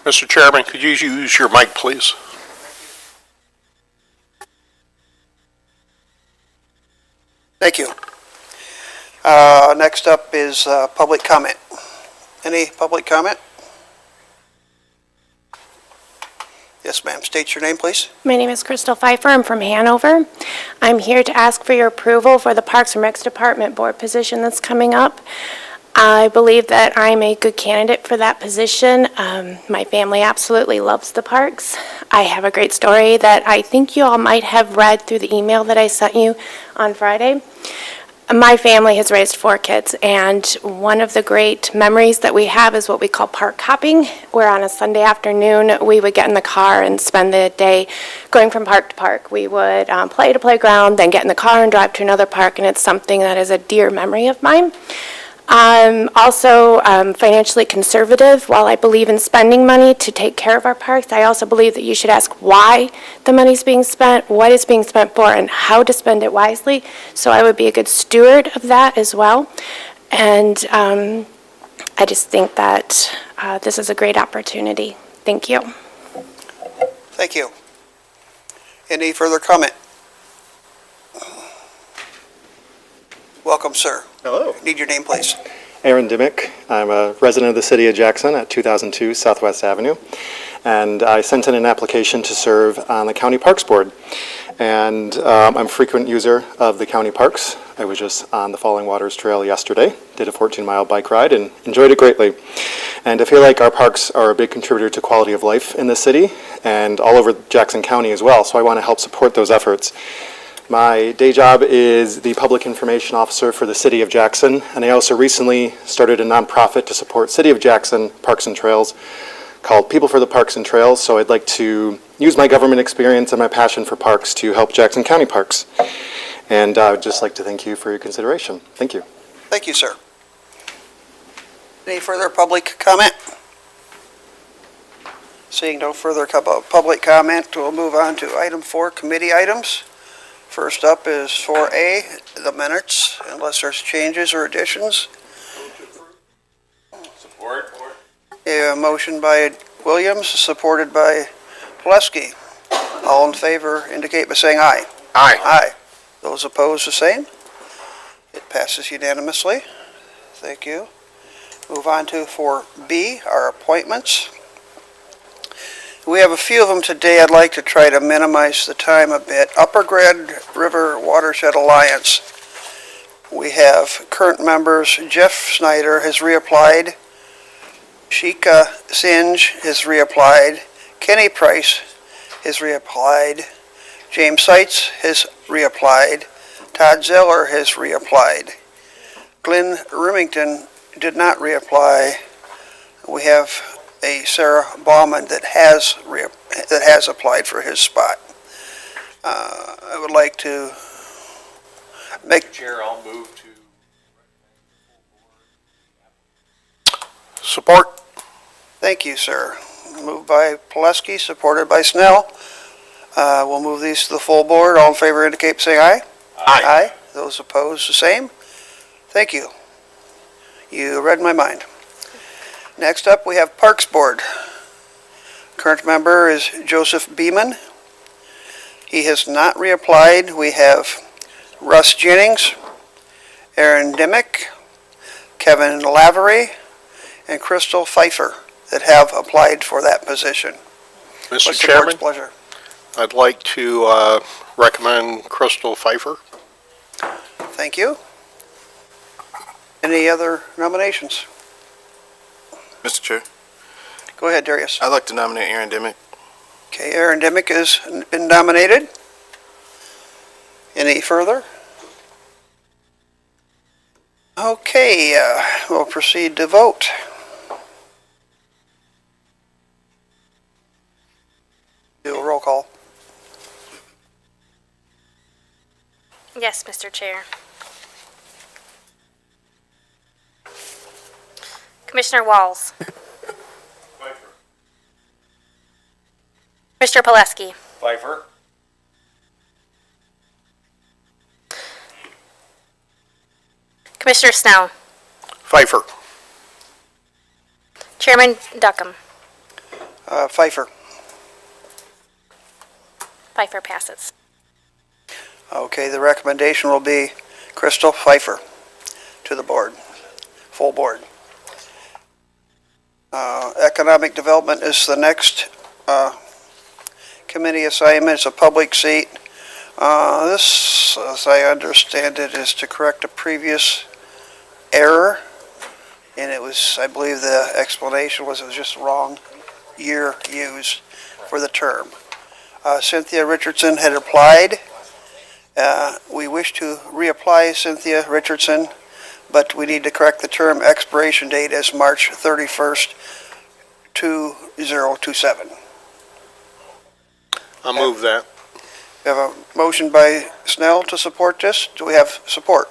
Mr. Chairman, could you use your mic, please? Thank you. Next up is public comment. Any public comment? Yes, ma'am. State your name, please. My name is Crystal Pfeiffer. I'm from Hanover. I'm here to ask for your approval for the Parks and Recs Department board position that's coming up. I believe that I'm a good candidate for that position. My family absolutely loves the parks. I have a great story that I think you all might have read through the email that I sent you on Friday. My family has raised 4 kids, and one of the great memories that we have is what we call park hopping, where on a Sunday afternoon we would get in the car and spend the day going from park to park. We would play at a playground, then get in the car and drive to another park, and it's something that is a dear memory of mine. I'm also financially conservative. While I believe in spending money to take care of our parks, I also believe that you should ask why the money's being spent, what it's being spent for, and how to spend it wisely. So I would be a good steward of that as well. And I just think that this is a great opportunity. Thank you. Thank you. Any further comment? Welcome, sir. Hello. Need your name, please. Aaron Dimmick. I'm a resident of the city of Jackson at 2002 Southwest Avenue. And I sent in an application to serve on the County Parks Board. And I'm a frequent user of the county parks. I was just on the Falling Waters Trail yesterday, did a 14-mile bike ride and enjoyed it greatly. And I feel like our parks are a big contributor to quality of life in the city and all over Jackson County as well. So I want to help support those efforts. My day job is the Public Information Officer for the City of Jackson, and I also recently started a nonprofit to support City of Jackson Parks and Trails called People for the Parks and Trails, so I'd like to use my government experience and my passion for parks to help Jackson County parks. And I would just like to thank you for your consideration. Thank you. Thank you, sir. Any further public comment? Seeing no further public comment, we'll move on to item 4, committee items. First up is 4A, the minutes, unless there's changes or additions. Support. A motion by Williams, supported by Pulaski. All in favor indicate by saying aye. Aye. Aye. Those opposed, the same. It passes unanimously. Thank you. Move on to 4B, our appointments. We have a few of them today. I'd like to try to minimize the time a bit. Upper Grand River Watershed Alliance. We have current members. Jeff Snyder has reapplied. Sheikha Singe has reapplied. Kenny Price has reapplied. James Seitz has reapplied. Todd Zeller has reapplied. Glenn Remington did not reapply. We have a Sarah Baumann that has applied for his spot. I would like to make... Chair, I'll move to... Support. Thank you, sir. Moved by Pulaski, supported by Snell. We'll move these to the full board. All in favor indicate by saying aye. Aye. Those opposed, the same. Thank you. You read my mind. Next up, we have Parks Board. Current member is Joseph Beeman. He has not reapplied. We have Russ Jennings, Aaron Dimmick, Kevin Lavery, and Crystal Pfeiffer that have applied for that position. Mr. What's the Chairman, board's pleasure? I'd like to recommend Crystal Pfeiffer. Thank you. Any other nominations? Mr. Chair, Go ahead, Darius. I'd like to nominate Aaron Dimmick. Okay, Aaron Dimmick has been nominated. Any further? Okay, we'll proceed to vote. Do a roll call. Yes, Mr. Chair. Commissioner Walls. Mr. Pulaski. Pfeiffer. Commissioner Snell. Pfeiffer. Chairman Duckham. Pfeiffer. Pfeiffer passes. Okay, the recommendation will be Crystal Pfeiffer to the board, full board. Economic Development is the next committee assignment. It's a public seat. This, as I understand it, is to correct a previous error. And it was, I believe the explanation was it was just wrong year used for the term. Cynthia Richardson had applied. We wish to reapply Cynthia Richardson, but we need to correct the term expiration date as March 31st, 2027. I'll move that. We have a motion by Snell to support this. Do we have support?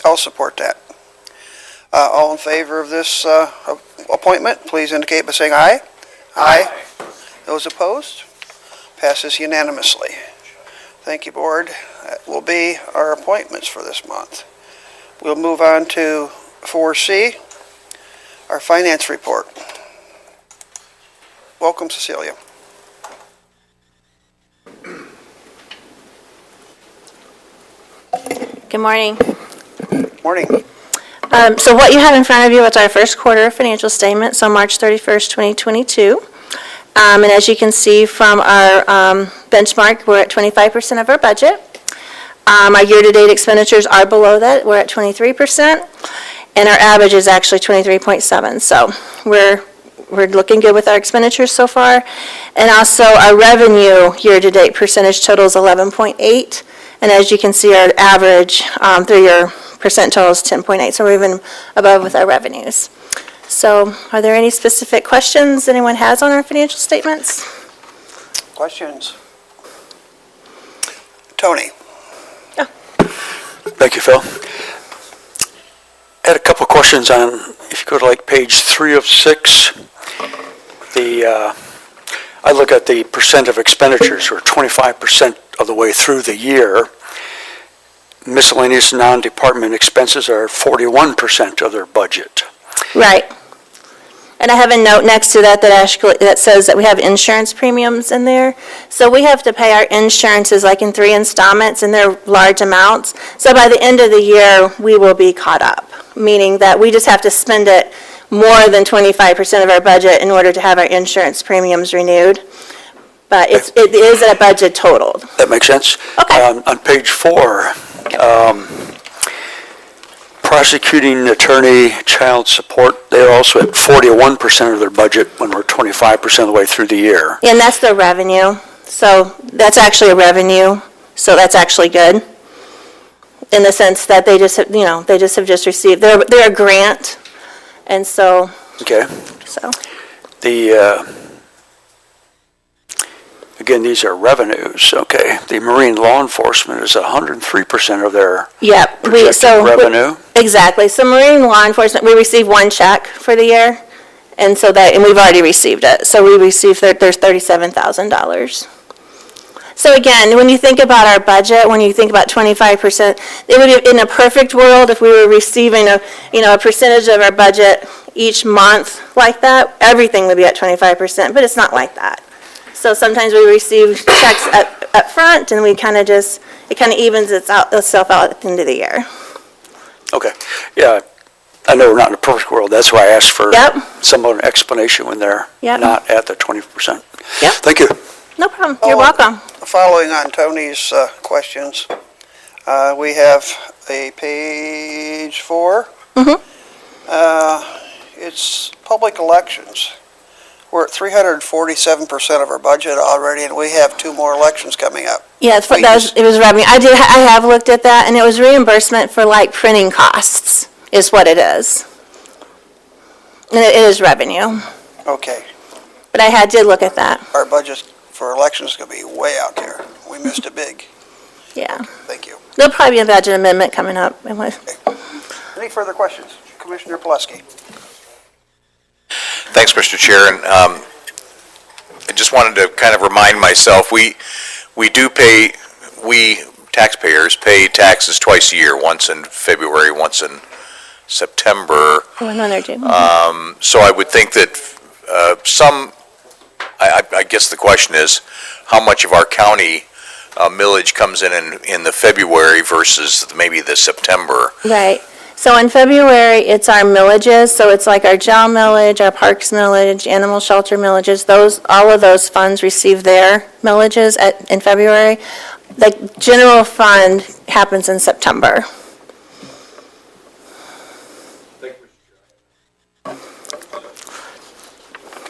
I'll support that. All in favor of this appointment, please indicate by saying aye. Aye. Those opposed? Passes unanimously. Thank you, Board. That will be our appointments for this month. We'll move on to 4C, our finance report. Welcome, Cecilia. Good morning. Morning. So what you have in front of you is our first quarter financial statement, so March 31st, 2022. And as you can see from our benchmark, we're at 25% of our budget. Our year-to-date expenditures are below that. We're at 23%, and our average is actually 23.7. So we're looking good with our expenditures so far. And also our revenue year-to-date percentage total is 11.8. And as you can see, our average 3-year percent total is 10.8. So we're even above with our revenues. So are there any specific questions anyone has on our financial statements? Questions? Tony? Thank you, Phil. I had a couple of questions on, if you go to like page 3 of 6, I look at the percent of expenditures, or 25% of the way through the year. Miscellaneous non-department expenses are 41% of their budget. Right. And I have a note next to that that says that we have insurance premiums in there. So we have to pay our insurances like in 3 installments, and they're large amounts. So by the end of the year, we will be caught up, meaning that we just have to spend it more than 25% of our budget in order to have our insurance premiums renewed. But it is a budget totaled. That makes sense? Okay. On page 4, prosecuting attorney, child support, they're also at 41% of their budget when we're 25% of the way through the year. And that's the revenue. So that's actually a revenue. So that's actually good in the sense that they just have just received, they're a grant. And so. Okay. So. Again, these are revenues, okay. The Marine law enforcement is 103% of their Yep. projected revenue. Exactly. So Marine law enforcement, we receive 1 check for the year. And we've already received it. So we received, there's $37,000. So again, when you think about our budget, when you think about 25%, it would, in a perfect world, if we were receiving a percentage of our budget each month like that, everything would be at 25%, but it's not like that. So sometimes we receive checks up front, and it kind of evens itself out at the end of the year. Okay, yeah, I know we're not in a perfect world, that's why I asked for Yep. some of an explanation when they're Yep. not at the 20%. Yep. Thank you. No problem. You're Oh. welcome. Following on Tony's questions, we have a page 4. It's public elections. We're at 347% of our budget already, and we have 2 more elections coming up. Yeah, it was revenue. I have looked at that, and it was reimbursement for like printing costs is what it is. And it is revenue, Okay, but I did look at that. our budget for elections is going to be way out there. We missed it big. Yeah. Thank you. There'll probably be a budget amendment coming up. Any further questions? Commissioner Pulaski. Thanks, Mr. Chair, and I just wanted to kind of remind myself, we taxpayers pay taxes twice a year, once in February, once in September. When they're due. So I would think that I guess the question is, how much of our county millage comes in the February versus maybe the September? Right. So in February, it's our millages, so it's like our jail millage, our parks millage, animal shelter millages, all of those funds receive their millages in February. The general fund happens in September.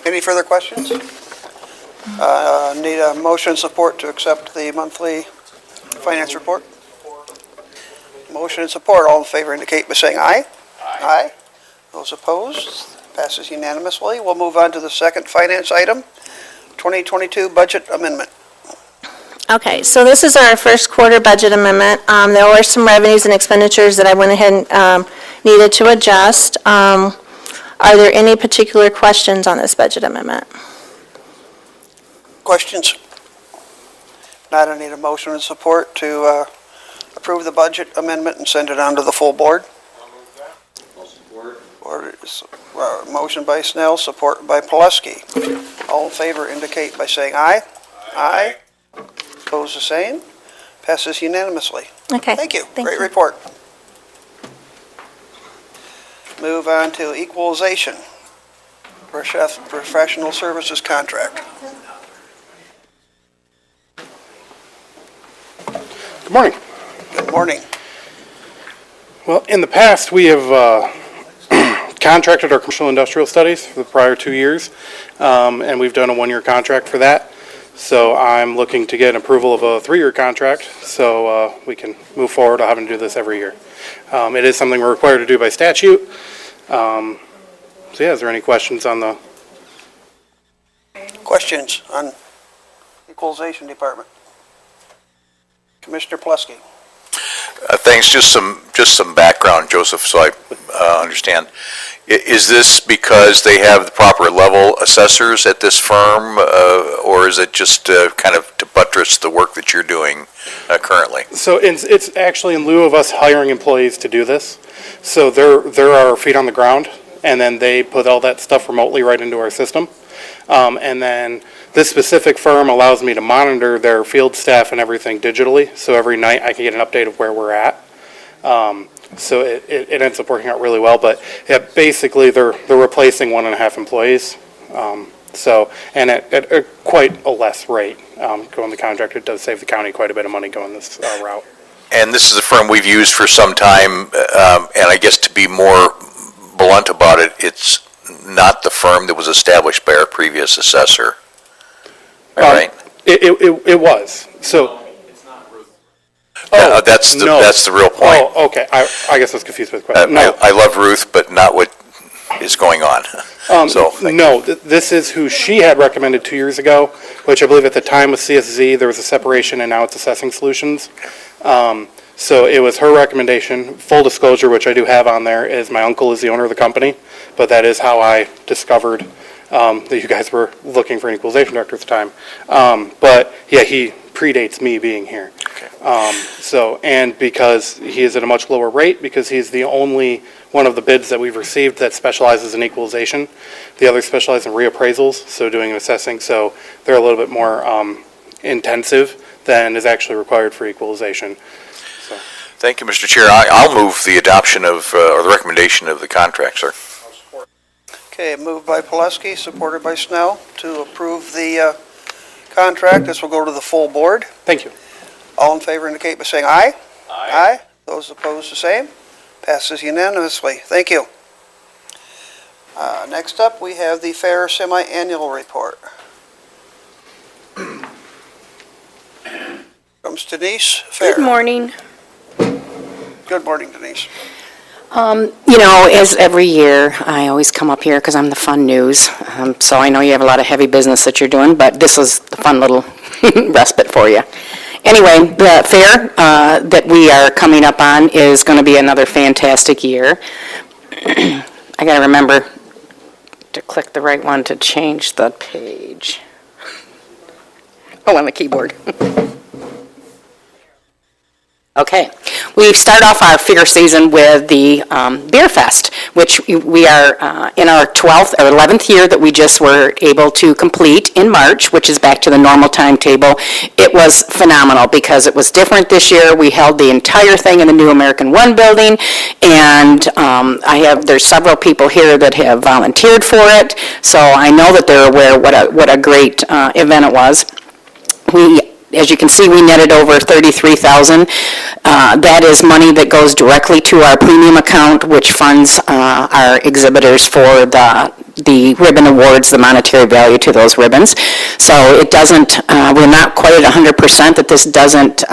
Any further questions? Need a motion support to accept the monthly finance report? Motion and support. All in favor indicate by saying aye. Aye. Those opposed? Passes unanimously. We'll move on to the second finance item, 2022 budget amendment. Okay, so this is our first quarter budget amendment. There were some revenues and expenditures that I went ahead and needed to adjust. Are there any particular questions on this budget amendment? Questions? Not, I need a motion and support to approve the budget amendment and send it on to the full board. Motion by Snell, support by Pileski. All in favor indicate by saying aye. Aye. Opposed, the same. Passes unanimously. Okay. Thank you. Thank Great you. report. Move on to equalization. Professional services contract. Good morning. Good morning. Well, in the past, we have contracted our commercial industrial studies for the prior 2 years, and we've done a one-year contract for that. So I'm looking to get approval of a 3-year contract so we can move forward on having to do this every year. It is something we're required to do by statute. So yeah, is there any questions on the... Questions on equalization department? Commissioner Pileski. Thanks. Just some background, Joseph, so I understand. Is this because they have the proper level assessors at this firm, or is it just kind of to buttress the work that you're doing currently? So it's actually in lieu of us hiring employees to do this. So they're our feet on the ground, and then they put all that stuff remotely right into our system. And then this specific firm allows me to monitor their field staff and everything digitally, so every night I can get an update of where we're at. So it ends up working out really well, but yeah, basically they're replacing 1.5 employees. And at quite a less rate going the contract. It does save the county quite a bit of money going this route. And this is a firm we've used for some time, and I guess to be more blunt about it, it's not the firm that was established by our previous assessor. Am I right? It was. So. That's the real point. Oh, okay. I guess I was confused with the question. No. I love Ruth, but not what is going on. This is who she had recommended 2 years ago, which I believe at the time was CSZ. There was a separation, and now it's Assessing Solutions. So it was her recommendation. Full disclosure, which I do have on there, is my uncle is the owner of the company, but that is how I discovered that you guys were looking for an equalization director at the time. But yeah, he predates me being here. Okay. And because he is at a much lower rate, because he's the only one of the bids that we've received that specializes in equalization. The others specialize in reappraisals, so doing assessing, so they're a little bit more intensive than is actually required for equalization. So. Thank you, Mr. Chair. I'll move the adoption of, or the recommendation of the contract, sir. Okay, moved by Pileski, supported by Snell, to approve the contract. This will go to the full board. Thank you. All in favor indicate by saying aye. Aye. Those opposed, the same. Passes unanimously. Thank you. Next up, we have the Fair Semi-Annual Report. Comes Denise Fair. Good morning. Good morning, Denise. As every year, I always come up here because I'm the fun news. So I know you have a lot of heavy business that you're doing, but this is the fun little respite for you. Anyway, the fair that we are coming up on is going to be another fantastic year. I got to remember to click the right one to change the page. Oh, on the keyboard. Okay. We start off our fair season with the Beer Fest, which we are in our 12th or 11th year that we just were able to complete in March, which is back to the normal timetable. It was phenomenal because it was different this year. We held the entire thing in the New American One building, and there's several people here that have volunteered for it, so I know that they're aware what a great event it was. As you can see, we netted over $33,000. That is money that goes directly to our premium account, which funds our exhibitors for the ribbon awards, the monetary value to those ribbons. So it doesn't, we're not quite at 100% that this doesn't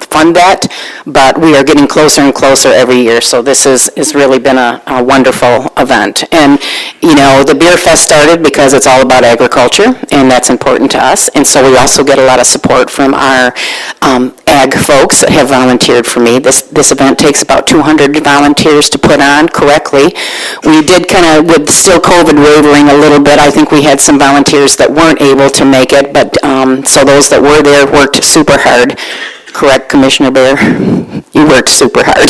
fund that, but we are getting closer and closer every year. So this has really been a wonderful event. And, you know, the Beer Fest started because it's all about agriculture, and that's important to us. And so we also get a lot of support from our ag folks that have volunteered for me. This event takes about 200 volunteers to put on correctly. We did kind of, with still COVID wavering a little bit, I think we had some volunteers that weren't able to make it, but so those that were there worked super hard. Correct, Commissioner Bear? You worked super hard.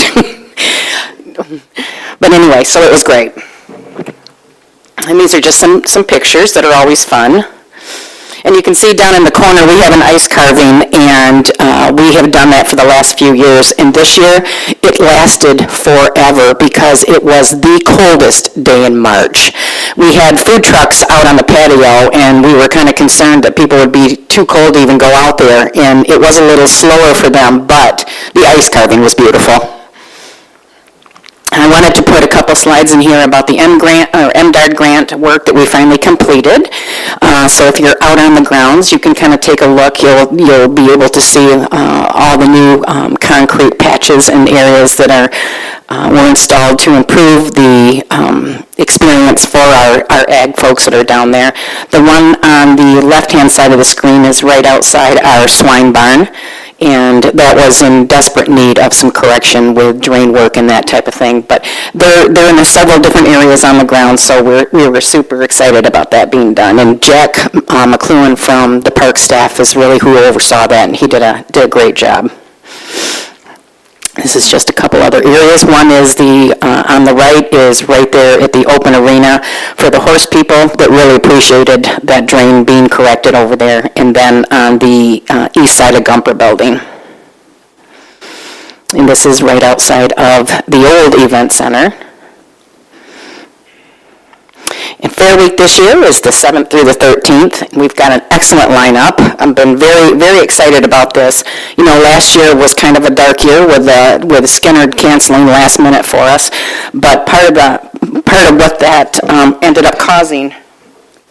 But anyway, so it was great. And these are just some pictures that are always fun. And you can see down in the corner, we have an ice carving, and we have done that for the last few years. And this year, it lasted forever because it was the coldest day in March. We had food trucks out on the patio, and we were kind of concerned that people would be too cold to even go out there. And it was a little slower for them, but the ice carving was beautiful. I wanted to put a couple slides in here about the MDARD grant work that we finally completed. So if you're out on the grounds, you can kind of take a look. You'll be able to see all the new concrete patches and areas that were installed to improve the experience for our ag folks that are down there. The one on the left-hand side of the screen is right outside our swine barn. And that was in desperate need of some correction with drain work and that type of thing. But they're in several different areas on the ground, so we were super excited about that being done. And Jack McLuhan from the park staff is really who oversaw that, and he did a great job. This is just a couple other areas. One is on the right is right there at the open arena for the horse people that really appreciated that drain being corrected over there. And then on the east side of Gumper Building. And this is right outside of the old event center. And Fair Week this year is the 7th through the 13th. We've got an excellent lineup. I've been very, very excited about this. You know, last year was kind of a dark year with Skinner canceling last minute for us. But part of what that ended up causing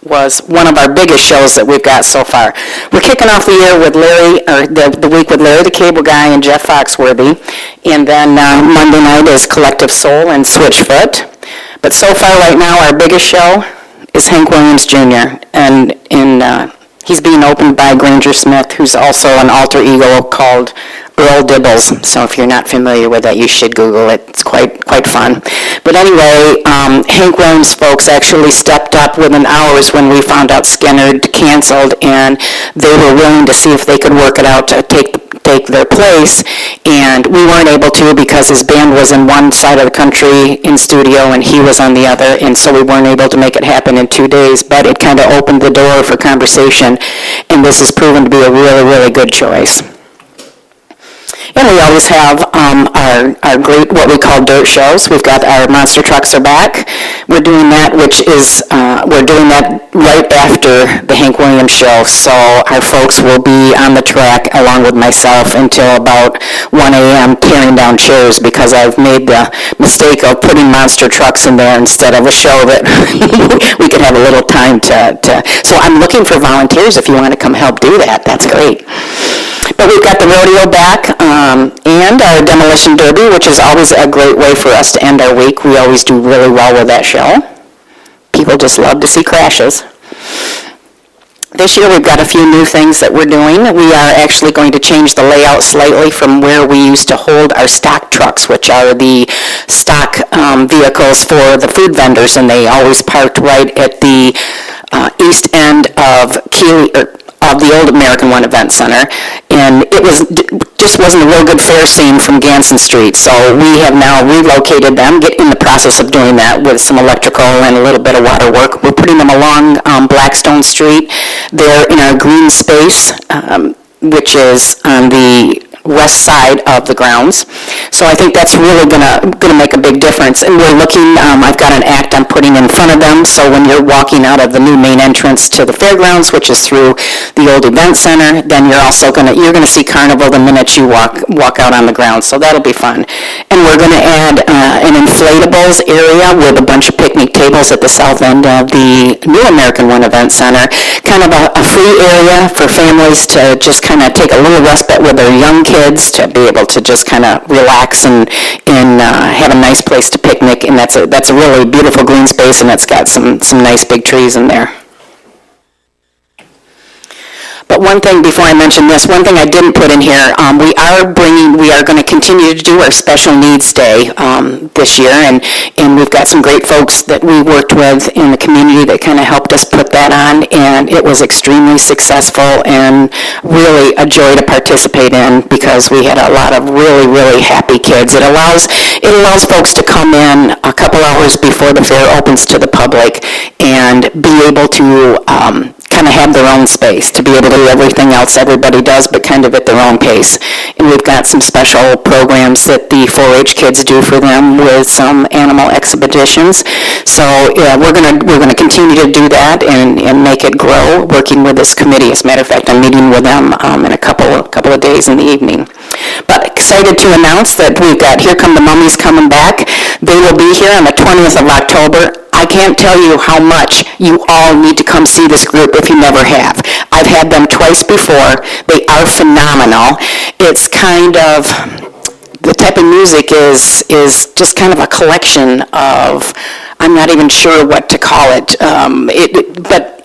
was one of our biggest shows that we've got so far. We're kicking off the year with the week with Larry the Cable Guy and Jeff Foxworthy. And then Monday night is Collective Soul and Switchfoot. But so far right now, our biggest show is Hank Williams Jr. And he's being opened by Granger Smith, who's also an alter ego called Earl Dibbles. So if you're not familiar with that, you should Google it. It's quite fun. But anyway, Hank Williams folks actually stepped up within hours when we found out Skinner canceled, and they were willing to see if they could work it out to take their place, and we weren't able to because his band was in one side of the country in studio and he was on the other, and so we weren't able to make it happen in 2 days, but it kind of opened the door for conversation, and this has proven to be a really, really good choice. And we always have our great, what we call dirt shows. We've got our monster trucks are back. We're doing that, we're doing that right after the Hank Williams show. So our folks will be on the track along with myself until about 1 a.m. tearing down chairs because I've made the mistake of putting monster trucks in there instead of a show that we could have a little time to. So I'm looking for volunteers if you want to come help do that. That's great. But we've got the rodeo back and our demolition derby, which is always a great way for us to end our week. We always do really well with that show. People just love to see crashes. This year we've got a few new things that we're doing. We are actually going to change the layout slightly from where we used to hold our stock trucks, which are the stock vehicles for the food vendors, and they always parked right at the east end of Keeley, of the old American One Event Center, and it just wasn't a real good fair scene from Ganson Street. So we have now relocated them, get in the process of doing that with some electrical and a little bit of water work. We're putting them along Blackstone Street. They're in our green space, which is on the west side of the grounds. So I think that's really gonna make a big difference. And we're looking, I've got an act I'm putting in front of them, so when you're walking out of the new main entrance to the fairgrounds, which is through the old event center, then you're gonna see Carnival the minute you walk out on the grounds, so that'll be fun. And we're gonna add an inflatables area with a bunch of picnic tables at the south end of the new American One Event Center, kind of a free area for families to just kind of take a little respite with their young kids, to be able to just kind of relax and have a nice place to picnic. And that's a really beautiful green space, and it's got some nice big trees in there. But one thing, before I mention this, one thing I didn't put in here, we are going to continue to do our Special Needs Day this year, and we've got some great folks that we worked with in the community that kind of helped us put that on, and it was extremely successful and really a joy to participate in, because we had a lot of really, really happy kids. It allows folks to come in a couple hours before the fair opens to the public and be able to kind of have their own space, to be able to do everything else everybody does, but kind of at their own pace. And we've got some special programs that the 4-H kids do for them with some animal exhibitions. So yeah, we're gonna continue to do that and make it grow, working with this committee. As a matter of fact, I'm meeting with them in a couple of days in the evening. But excited to announce that we've got Here Come the Mummies coming back. They will be here on the 20th of October. I can't tell you how much you all need to come see this group if you never have. I've had them twice before. They are phenomenal. It's kind of, the type of music is just kind of a collection of, I'm not even sure what to call it, but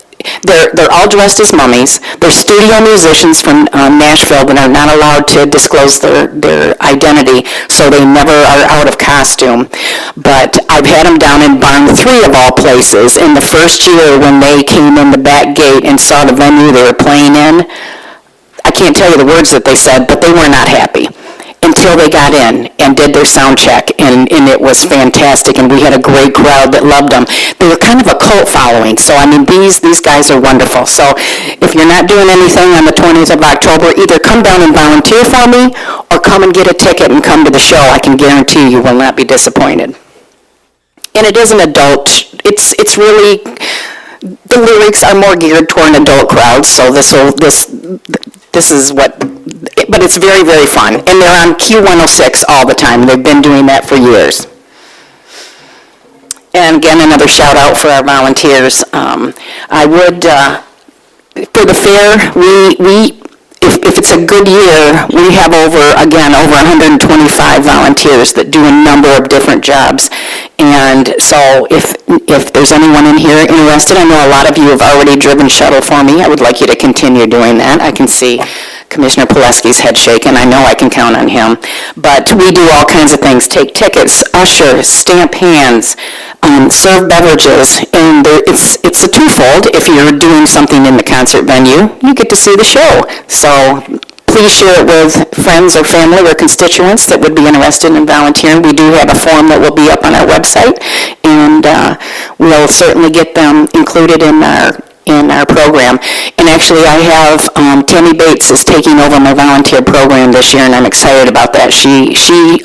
they're all dressed as mummies. They're studio musicians from Nashville that are not allowed to disclose their identity, so they never are out of costume. But I've had them down in Barn 3 of all places. In the first year when they came in the back gate and saw the venue they were playing in, I can't tell you the words that they said, but they were not happy until they got in and did their sound check, and it was fantastic, and we had a great crowd that loved them. They were kind of a cult following, so I mean, these guys are wonderful. So if you're not doing anything on the 20th of October, either come down and volunteer for me, or come and get a ticket and come to the show. I can guarantee you will not be disappointed. And it is an adult, it's really, the lyrics are more geared toward an adult crowd, so this is what, but it's very, very fun. And they're on Q106 all the time. They've been doing that for years. And again, another shout out for our volunteers. I would, for the fair, if it's a good year, we have over 125 volunteers that do a number of different jobs. And so if there's anyone in here interested, I know a lot of you have already driven shuttle for me. I would like you to continue doing that. I can see Commissioner Pileski's head shaking. I know I can count on him. But we do all kinds of things. Take tickets, usher, stamp hands, serve beverages, and it's a twofold. If you're doing something in the concert venue, you get to see the show. So please share it with friends or family or constituents that would be interested in volunteering. We do have a form that will be up on our website, and we'll certainly get them included in our program. And actually, I have Tammy Bates is taking over my volunteer program this year, and I'm excited about that. She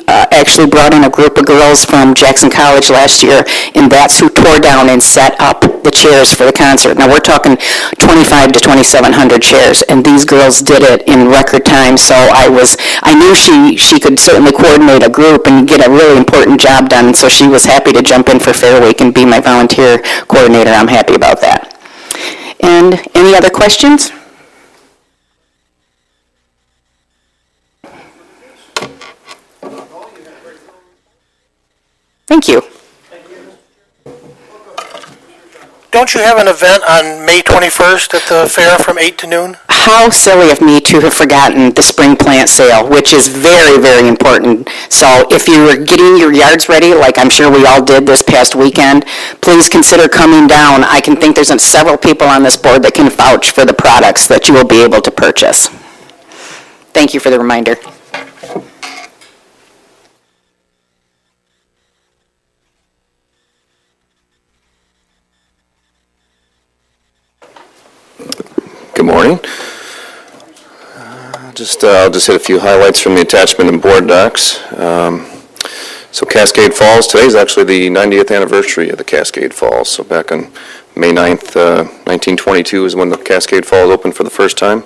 actually brought in a group of girls from Jackson College last year, and that's who tore down and set up the chairs for the concert. Now, we're talking 2,500 to 2,700 chairs, and these girls did it in record time, so I knew she could certainly coordinate a group and get a really important job done, so she was happy to jump in for Fair Week and be my volunteer coordinator. I'm happy about that. And any other questions? Thank you. Go don't you have an event on May 21st at the fair from 8 to noon? How silly of me to have forgotten the spring plant sale, which is very, very important. So if you were getting your yards ready, like I'm sure we all did this past weekend, please consider coming down. I can think there's several people on this board that can vouch for the products that you will be able to purchase. Thank you for the reminder. Good morning. I'll just hit a few highlights from the attachment and board docs. So Cascade Falls, today is actually the 90th anniversary of the Cascade Falls. So back on May 9th, 1922 is when the Cascade Falls opened for the first time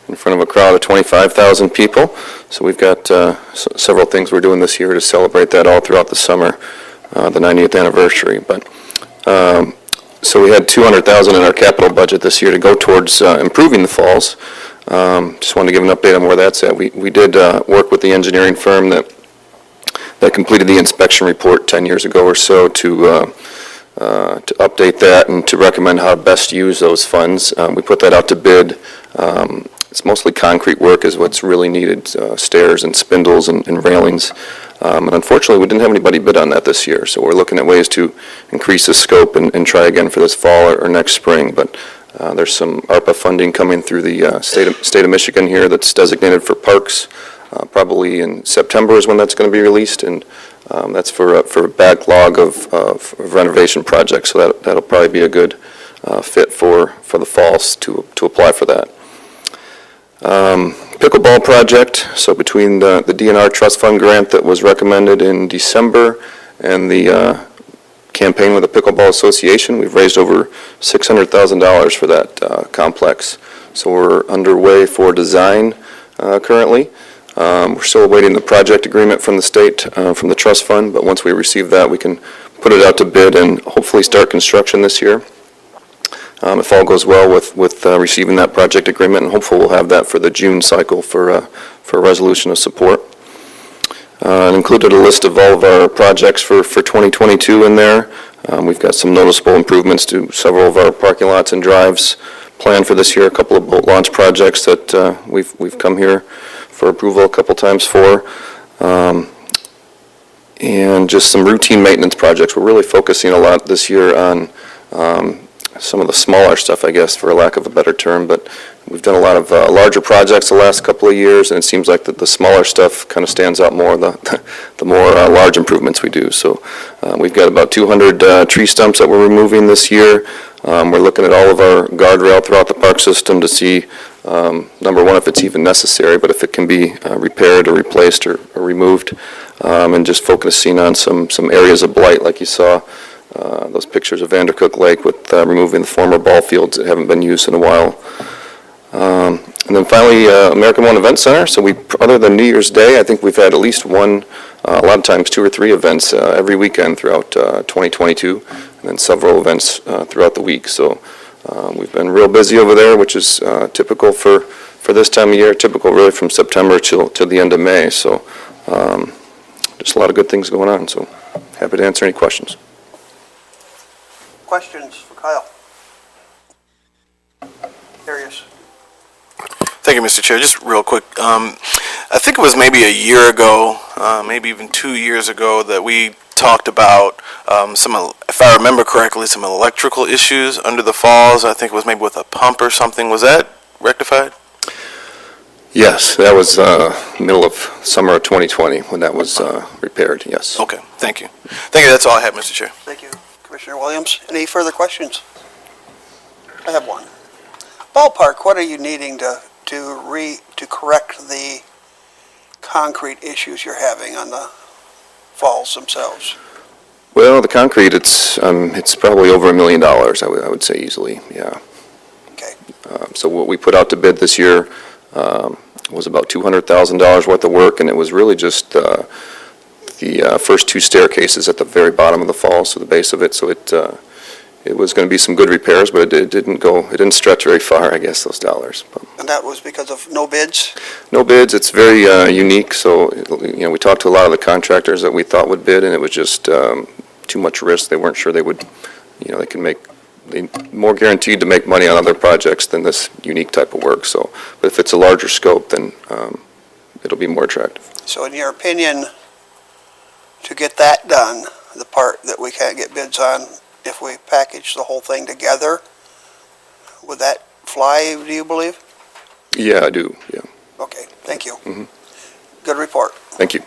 in front of a crowd of 25,000 people. So we've got several things we're doing this year to celebrate that all throughout the summer, the 90th anniversary. But so we had $200,000 in our capital budget this year to go towards improving the falls. Just wanted to give an update on where that's at. We did work with the engineering firm that completed the inspection report 10 years ago or so to update that and to recommend how to best use those funds. We put that out to bid. It's mostly concrete work is what's really needed, stairs and spindles and railings. And unfortunately, we didn't have anybody bid on that this year, so we're looking at ways to increase the scope and try again for this fall or next spring. But there's some ARPA funding coming through the state of Michigan here that's designated for parks. Probably in September is when that's going to be released, and that's for a backlog of renovation projects. So that'll probably be a good fit for the falls to apply for that. Pickleball project, so between the DNR Trust Fund grant that was recommended in December and the campaign with the Pickleball Association, we've raised over $600,000 for that complex. So we're underway for design currently. We're still awaiting the project agreement from the state, from the trust fund, but once we receive that, we can put it out to bid and hopefully start construction this year. If all goes well with receiving that project agreement, and hopefully we'll have that for the June cycle for a resolution of support. It included a list of all of our projects for 2022 in there. We've got some noticeable improvements to several of our parking lots and drives planned for this year, a couple of boat launch projects that we've come here for approval a couple times for. And just some routine maintenance projects. We're really focusing a lot this year on some of the smaller stuff, I guess, for lack of a better term, but we've done a lot of larger projects the last couple of years, and it seems like that the smaller stuff kind of stands out more, the more large improvements we do. So we've got about 200 tree stumps that we're removing this year. We're looking at all of our guardrail throughout the park system to see, number one, if it's even necessary, but if it can be repaired or replaced or removed, and just focusing on some areas of blight like you saw. Those pictures of Vandercook Lake with removing the former ball fields that haven't been used in a while. And then finally, American One Event Center. So other than New Year's Day, I think we've had at least one, a lot of times 2 or 3 events every weekend throughout 2022, and then several events throughout the week. So we've been real busy over there, which is typical for this time of year, typical really from September till the end of May. So just a lot of good things going on. So happy to answer any questions. Questions for Kyle? Darius? Thank you, Mr. Chair. Just real quick, I think it was maybe a year ago, maybe even 2 years ago, that we talked about if I remember correctly, some electrical issues under the falls. I think it was maybe with a pump or something. Was that rectified? Yes, that was middle of summer of 2020 when that was repaired, yes. Okay, thank you. Thank you, that's all I have, Mr. Chair. Thank you. Commissioner Williams, any further questions? I have one. Ballpark, what are you needing to correct the concrete issues you're having on the falls themselves? Well, the concrete, it's probably over $1 million, I would say easily, yeah. Okay. So what we put out to bid this year was about $200,000 worth of work, and it was really just the first 2 staircases at the very bottom of the fall, so the base of it. So it was going to be some good repairs, but it didn't stretch very far, I guess, those dollars. But And that was because of no bids? no bids. It's very unique. So we talked to a lot of the contractors that we thought would bid, and it was just too much risk. They weren't sure they would, they can make they're more guaranteed to make money on other projects than this unique type of work. So, but if it's a larger scope, then it'll be more attractive. So in your opinion, to get that done, the part that we can't get bids on, if we package the whole thing together, would that fly, do you believe? Yeah, I do, yeah. Okay, thank you. Mhm. Good report. Thank you.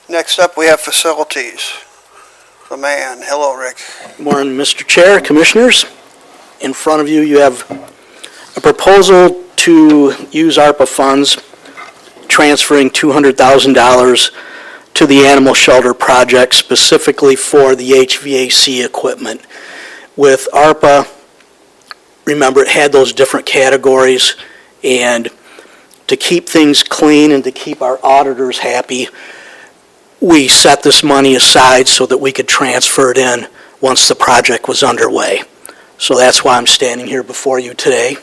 Next up, we have facilities. The man, hello, Rick. Morning, Mr. Chair, Commissioners. In front of you, you have a proposal to use ARPA funds, transferring $200,000 to the animal shelter project specifically for the HVAC equipment. With ARPA, remember, it had those different categories, and to keep things clean and to keep our auditors happy, we set this money aside so that we could transfer it in once the project was underway. So that's why I'm standing here before you today,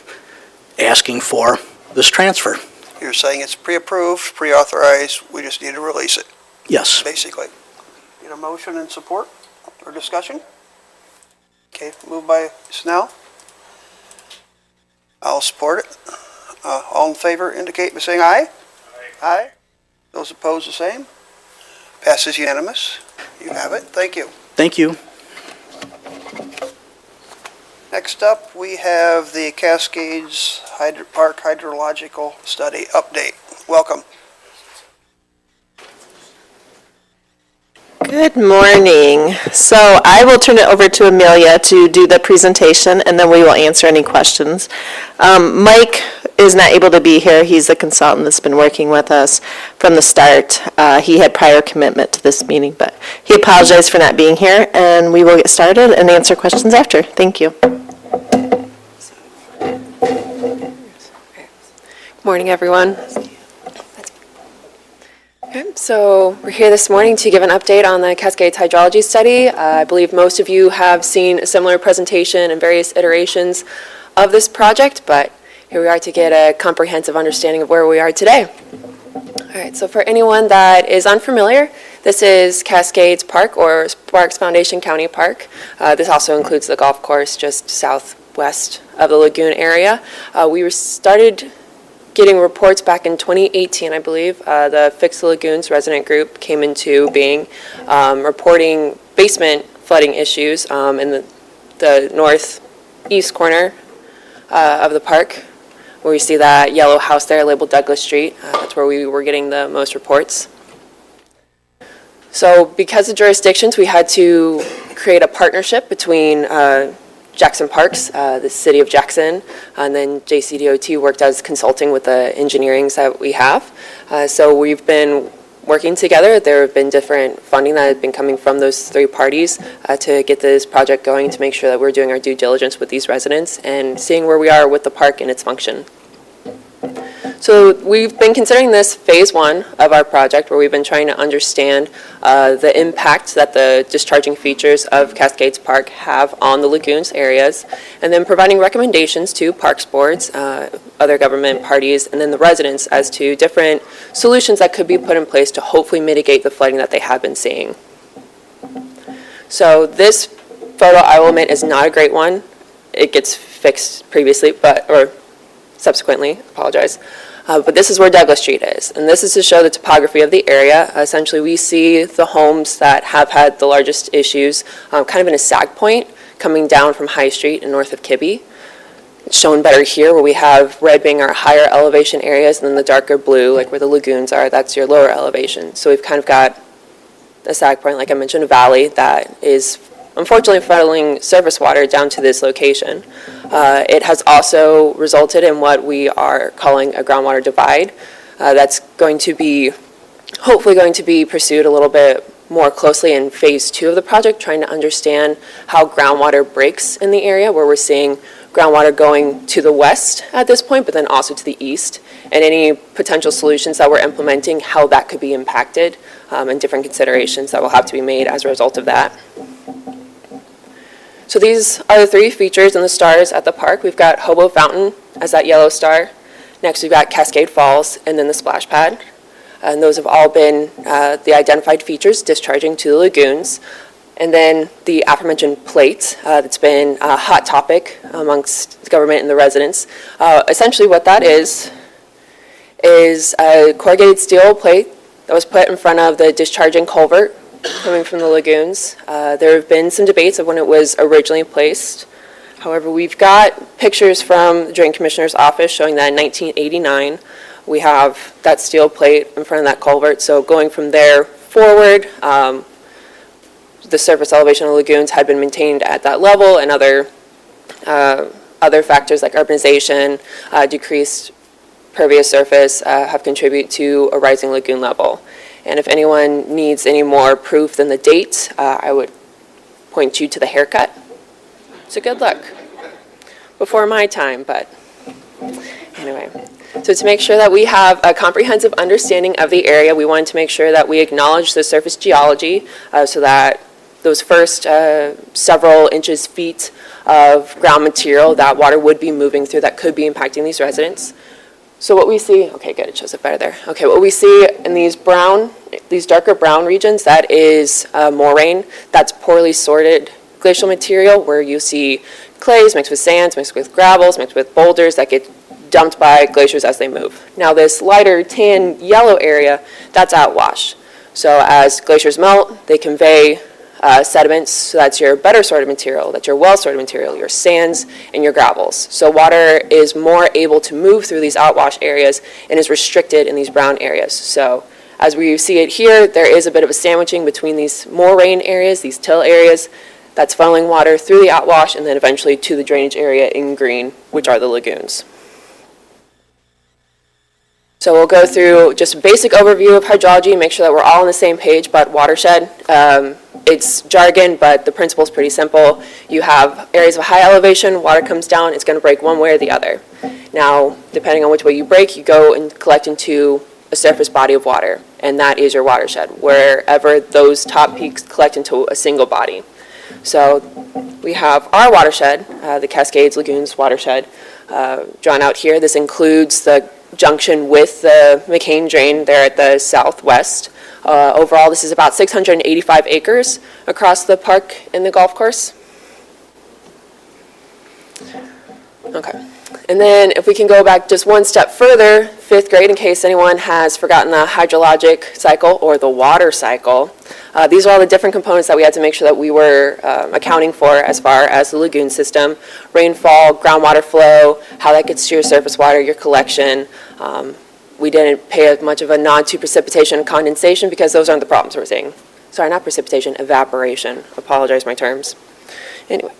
asking for this transfer. You're saying it's pre-approved, pre-authorized, we just need to release it, Yes. basically. Need a motion and support or discussion? Okay, moved by Snell. I'll support it. All in favor indicate by saying aye. Aye. Those opposed, the same. Passes unanimous. You have it. Thank you. Thank you. Next up, we have the Cascades Park Hydrological Study update. Welcome. Good morning. So I will turn it over to Amelia to do the presentation, and then we will answer any questions. Mike is not able to be here. He's the consultant that's been working with us from the start. He had prior commitment to this meeting, but he apologized for not being here, and we will get started and answer questions after. Thank you. Good morning, everyone. Okay, so we're here this morning to give an update on the Cascades Hydrology Study. I believe most of you have seen a similar presentation and various iterations of this project, but here we are to get a comprehensive understanding of where we are today. All right, so for anyone that is unfamiliar, this is Cascades Park, or Sparks Foundation County Park. This also includes the golf course just southwest of the lagoon area. We started getting reports back in 2018, I believe. The Fix the Lagoons resident group came into being, reporting basement flooding issues in the northeast corner of the park, where we see that yellow house there labeled Douglas Street. That's where we were getting the most reports. So because of jurisdictions, we had to create a partnership between Jackson Parks, the city of Jackson, and then JCDOT worked as consulting with the engineerings that we have. So we've been working together. There have been different funding that has been coming from those three parties to get this project going, to make sure that we're doing our due diligence with these residents and seeing where we are with the park and its function. So we've been considering this phase one of our project, where we've been trying to understand the impact that the discharging features of Cascades Park have on the lagoons areas, and then providing recommendations to parks boards, other government parties, and then the residents as to different solutions that could be put in place to hopefully mitigate the flooding that they have been seeing. So this photo, I will admit, is not a great one. It gets fixed previously, or subsequently, apologize. But this is where Douglas Street is, and this is to show the topography of the area. Essentially, we see the homes that have had the largest issues kind of in a sag point coming down from High Street and north of Kibbe. It's shown better here, where we have red being our higher elevation areas, and then the darker blue, like where the lagoons are, that's your lower elevation. So we've kind of got a sag point, like I mentioned, a valley that is unfortunately funneling surface water down to this location. It has also resulted in what we are calling a groundwater divide. That's going to be, hopefully going to be pursued a little bit more closely in phase two of the project, trying to understand how groundwater breaks in the area, where we're seeing groundwater going to the west at this point, but then also to the east, and any potential solutions that we're implementing, how that could be impacted, and different considerations that will have to be made as a result of that. So these are the three features and the stars at the park. We've got Hobo Fountain as that yellow star. Next, we've got Cascade Falls, and then the splash pad. and those have all been the identified features discharging to the lagoons. And then the aforementioned plate that's been a hot topic amongst the government and the residents. Essentially what that is a corrugated steel plate that was put in front of the discharging culvert coming from the lagoons. There have been some debates of when it was originally placed. However, we've got pictures from the Drain Commissioner's office showing that in 1989, we have that steel plate in front of that culvert. So going from there forward, the surface elevation of the lagoons had been maintained at that level, and other factors like urbanization, decreased pervious surface have contributed to a rising lagoon level. And if anyone needs any more proof than the date, I would point you to the haircut. So good luck. Before my time, but anyway. So to make sure that we have a comprehensive understanding of the area, we wanted to make sure that we acknowledge the surface geology so that those first several inches, feet of ground material that water would be moving through that could be impacting these residents. So what we see, okay, good, it shows it better there. Okay, what we see in these darker brown regions, that is moraine, that's poorly sorted glacial material where you see clays mixed with sands, mixed with gravels, mixed with boulders that get dumped by glaciers as they move. Now this lighter tan yellow area, that's outwash. So as glaciers melt, they convey sediments, so that's your better sorted material, that's your well sorted material, your sands and your gravels. So water is more able to move through these outwash areas and is restricted in these brown areas. So as we see it here, there is a bit of a sandwiching between these moraine areas, these till areas, that's funneling water through the outwash and then eventually to the drainage area in green, which are the lagoons. So we'll go through just a basic overview of hydrology, make sure that we're all on the same page, but watershed. It's jargon, but the principle is pretty simple. You have areas of high elevation, water comes down, it's going to break one way or the other. Now, depending on which way you break, you go and collect into a surface body of water, and that is your watershed, wherever those top peaks collect into a single body. So we have our watershed, the Cascades Lagoons watershed, drawn out here. This includes the junction with the McCain Drain there at the southwest. Overall, this is about 685 acres across the park and the golf course. Okay. And then if we can go back just one step further, 5th grade, in case anyone has forgotten the hydrologic cycle or the water cycle, these are all the different components that we had to make sure that we were accounting for as far as the lagoon system. Rainfall, groundwater flow, how that gets to your surface water, your collection. We didn't pay as much of a nod to precipitation and condensation because those aren't the problems we're seeing. Sorry, not precipitation, evaporation. Apologize my terms. Anyway.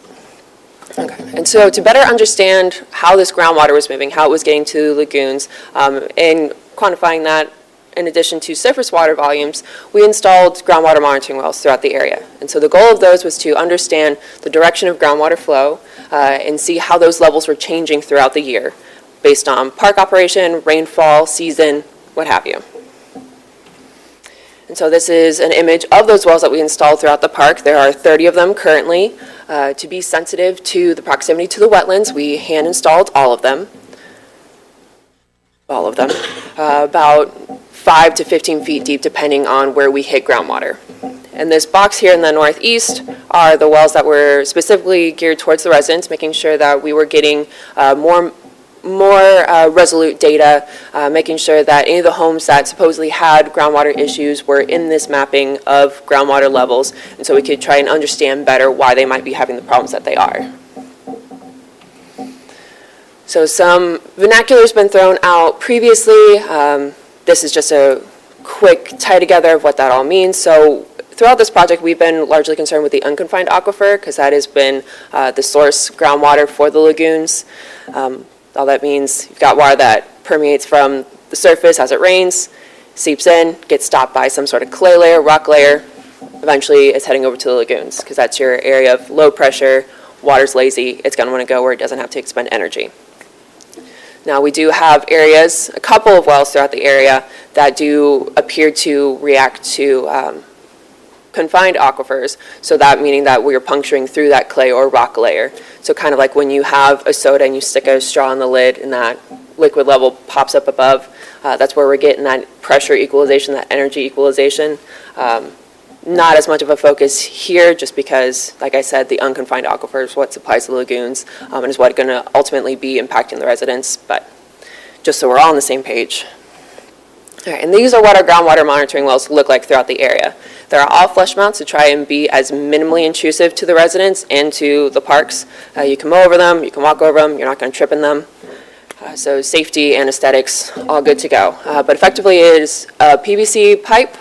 Okay. And so to better understand how this groundwater was moving, how it was getting to lagoons, and quantifying that in addition to surface water volumes, we installed groundwater monitoring wells throughout the area. And so the goal of those was to understand the direction of groundwater flow and see how those levels were changing throughout the year based on park operation, rainfall, season, what have you. And so this is an image of those wells that we installed throughout the park. There are 30 of them currently. To be sensitive to the proximity to the wetlands, we hand installed all of them. About 5 to 15 feet deep depending on where we hit groundwater. And this box here in the northeast are the wells that were specifically geared towards the residents, making sure that we were getting more resolute data, making sure that any of the homes that supposedly had groundwater issues were in this mapping of groundwater levels, and so we could try and understand better why they might be having the problems that they are. So some vernacular has been thrown out previously. This is just a quick tie together of what that all means. So throughout this project, we've been largely concerned with the unconfined aquifer because that has been the source groundwater for the lagoons. All that means you've got water that permeates from the surface as it rains, seeps in, gets stopped by some sort of clay layer, rock layer, eventually it's heading over to the lagoons because that's your area of low pressure, water's lazy, it's going to want to go where it doesn't have to expend energy. Now we do have areas, a couple of wells throughout the area that do appear to react to confined aquifers, so that meaning that we're puncturing through that clay or rock layer. So kind of like when you have a soda and you stick a straw in the lid and that liquid level pops up above. That's where we're getting that pressure equalization, that energy equalization. Not as much of a focus here, just because, like I said, the unconfined aquifer is what supplies the lagoons, and is what going to ultimately be impacting the residents, but just so we're all on the same page. All right, and these are what our groundwater monitoring wells look like throughout the area. They're all flush mounts to try and be as minimally intrusive to the residents and to the parks. You can mow over them, you can walk over them, you're not going to trip in them. So safety and aesthetics, all good to go. But effectively it is a PVC pipe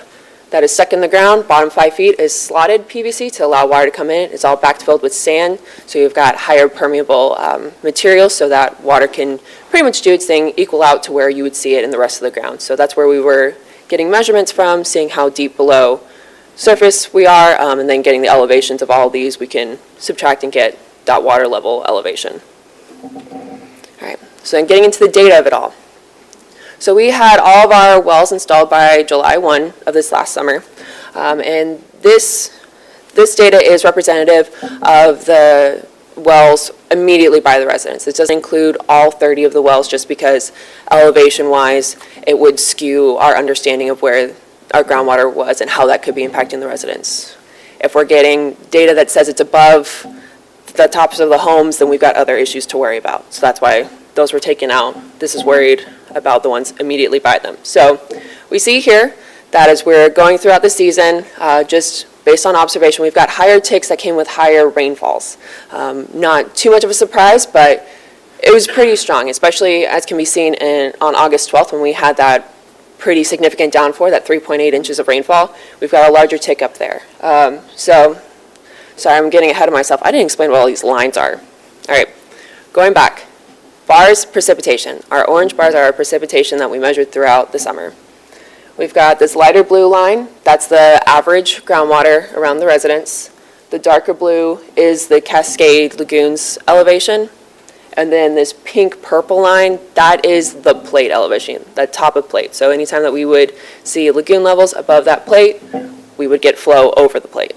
that is stuck in the ground. Bottom 5 feet is slotted PVC to allow water to come in. It's all backfilled with sand, so you've got higher permeable material so that water can pretty much do its thing, equal out to where you would see it in the rest of the ground. So that's where we were getting measurements from, seeing how deep below surface we are, and then getting the elevations of all of these. We can subtract and get that water level elevation. All right, so then getting into the data of it all. So we had all of our wells installed by July 1 of this last summer, and this data is representative of the wells immediately by the residents. It doesn't include all 30 of the wells, just because elevation-wise, it would skew our understanding of where our groundwater was and how that could be impacting the residents. If we're getting data that says it's above the tops of the homes, then we've got other issues to worry about. So that's why those were taken out. This is worried about the ones immediately by them. So we see here that as we're going throughout the season, just based on observation, we've got higher ticks that came with higher rainfalls. Not too much of a surprise, but it was pretty strong, especially as can be seen on August 12th when we had that pretty significant downpour, that 3.8 inches of rainfall. We've got a larger tick up there. Sorry, I'm getting ahead of myself. I didn't explain what all these lines are. All right, going back. Bars, precipitation. Our orange bars are our precipitation that we measured throughout the summer. We've got this lighter blue line. That's the average groundwater around the residents. The darker blue is the Cascade Lagoons elevation. And then this pink purple line, that is the plate elevation, the top of plate. So anytime that we would see lagoon levels above that plate, we would get flow over the plate.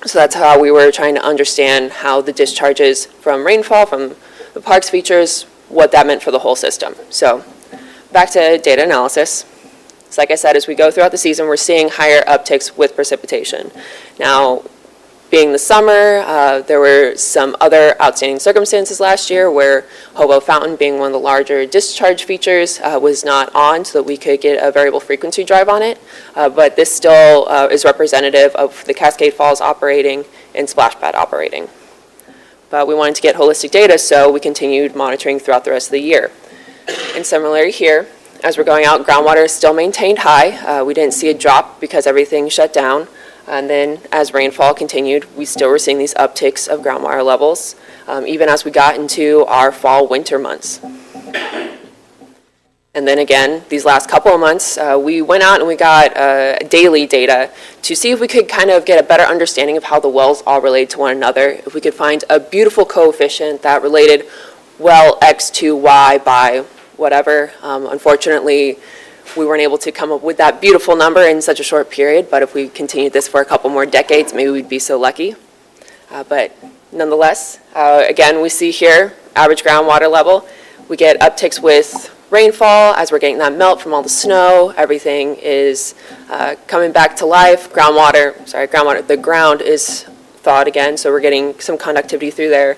So that's how we were trying to understand how the discharges from rainfall, from the parks features, what that meant for the whole system. So back to data analysis. So like I said, as we go throughout the season, we're seeing higher upticks with precipitation. Now, being the summer, there were some other outstanding circumstances last year where Hobo Fountain, being one of the larger discharge features, was not on, so that we could get a variable frequency drive on it. But this still is representative of the Cascade Falls operating and Splash Pad operating. But we wanted to get holistic data, so we continued monitoring throughout the rest of the year. And similarly here, as we're going out, groundwater is still maintained high. We didn't see a drop because everything shut down. And then as rainfall continued, we still were seeing these upticks of groundwater levels, even as we got into our fall-winter months. And then again, these last couple of months, we went out and we got daily data to see if we could kind of get a better understanding of how the wells all relate to one another. If we could find a beautiful coefficient that related well X to Y by whatever. Unfortunately, we weren't able to come up with that beautiful number in such a short period, but if we continued this for a couple more decades, maybe we'd be so lucky. But nonetheless, again, we see here average groundwater level. We get upticks with rainfall as we're getting that melt from all the snow. Everything is coming back to life. The ground is thawed again, so we're getting some conductivity through there.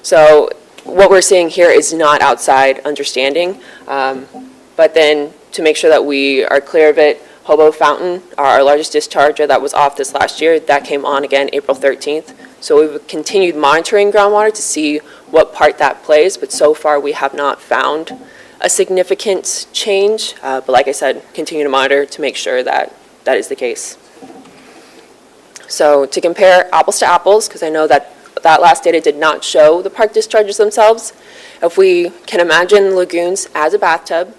So what we're seeing here is not outside understanding, but then to make sure that we are clear of it, Hobo Fountain, our largest discharger that was off this last year, that came on again April 13th. So we've continued monitoring groundwater to see what part that plays, but so far we have not found a significant change. But like I said, continue to monitor to make sure that that is the case. So to compare apples to apples, because I know that that last data did not show the park discharges themselves, if we can imagine lagoons as a bathtub,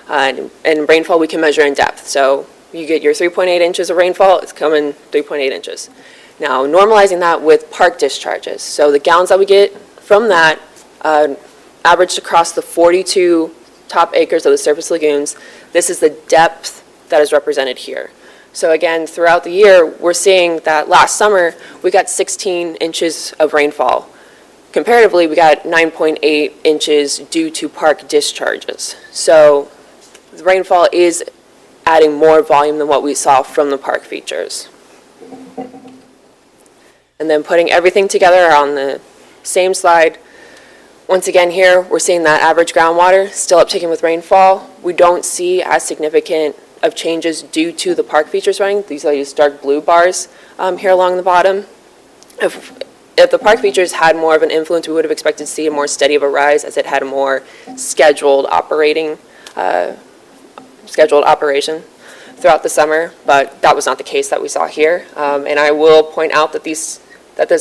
and rainfall we can measure in depth. So you get your 3.8 inches of rainfall, it's coming 3.8 inches. Now normalizing that with park discharges. So the gallons that we get from that averaged across the 42 top acres of the surface lagoons. This is the depth that is represented here. So again, throughout the year, we're seeing that last summer, we got 16 inches of rainfall comparatively, we got 9.8 inches due to park discharges. So the rainfall is adding more volume than what we saw from the park features. And then putting everything together on the same slide, once again here, we're seeing that average groundwater still uptaking with rainfall. We don't see as significant of changes due to the park features running. These are these dark blue bars here along the bottom. If the park features had more of an influence, we would have expected to see a more steady of a rise as it had a more scheduled operation throughout the summer, but that was not the case that we saw here. And I will point out that this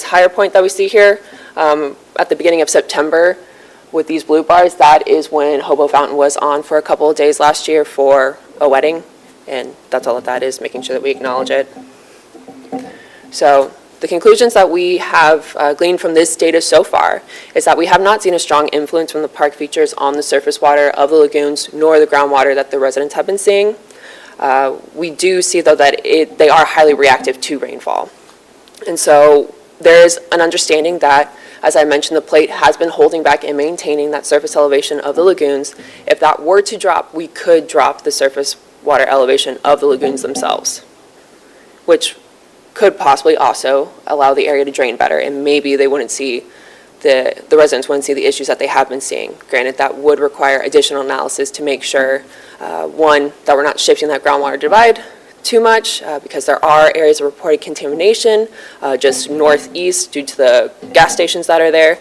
higher point that we see here at the beginning of September with these blue bars, that is when Hobo Fountain was on for a couple of days last year for a wedding, and that's all that is, making sure that we acknowledge it. So the conclusions that we have gleaned from this data so far is that we have not seen a strong influence from the park features on the surface water of the lagoons nor the groundwater that the residents have been seeing. We do see, though, that they are highly reactive to rainfall. And so there is an understanding that, as I mentioned, the plate has been holding back and maintaining that surface elevation of the lagoons. If that were to drop, we could drop the surface water elevation of the lagoons themselves, which could possibly also allow the area to drain better, and maybe they wouldn't see, the residents wouldn't see the issues that they have been seeing. Granted, that would require additional analysis to make sure, one, that we're not shifting that groundwater divide too much, because there are areas of reported contamination just northeast due to the gas stations that are there.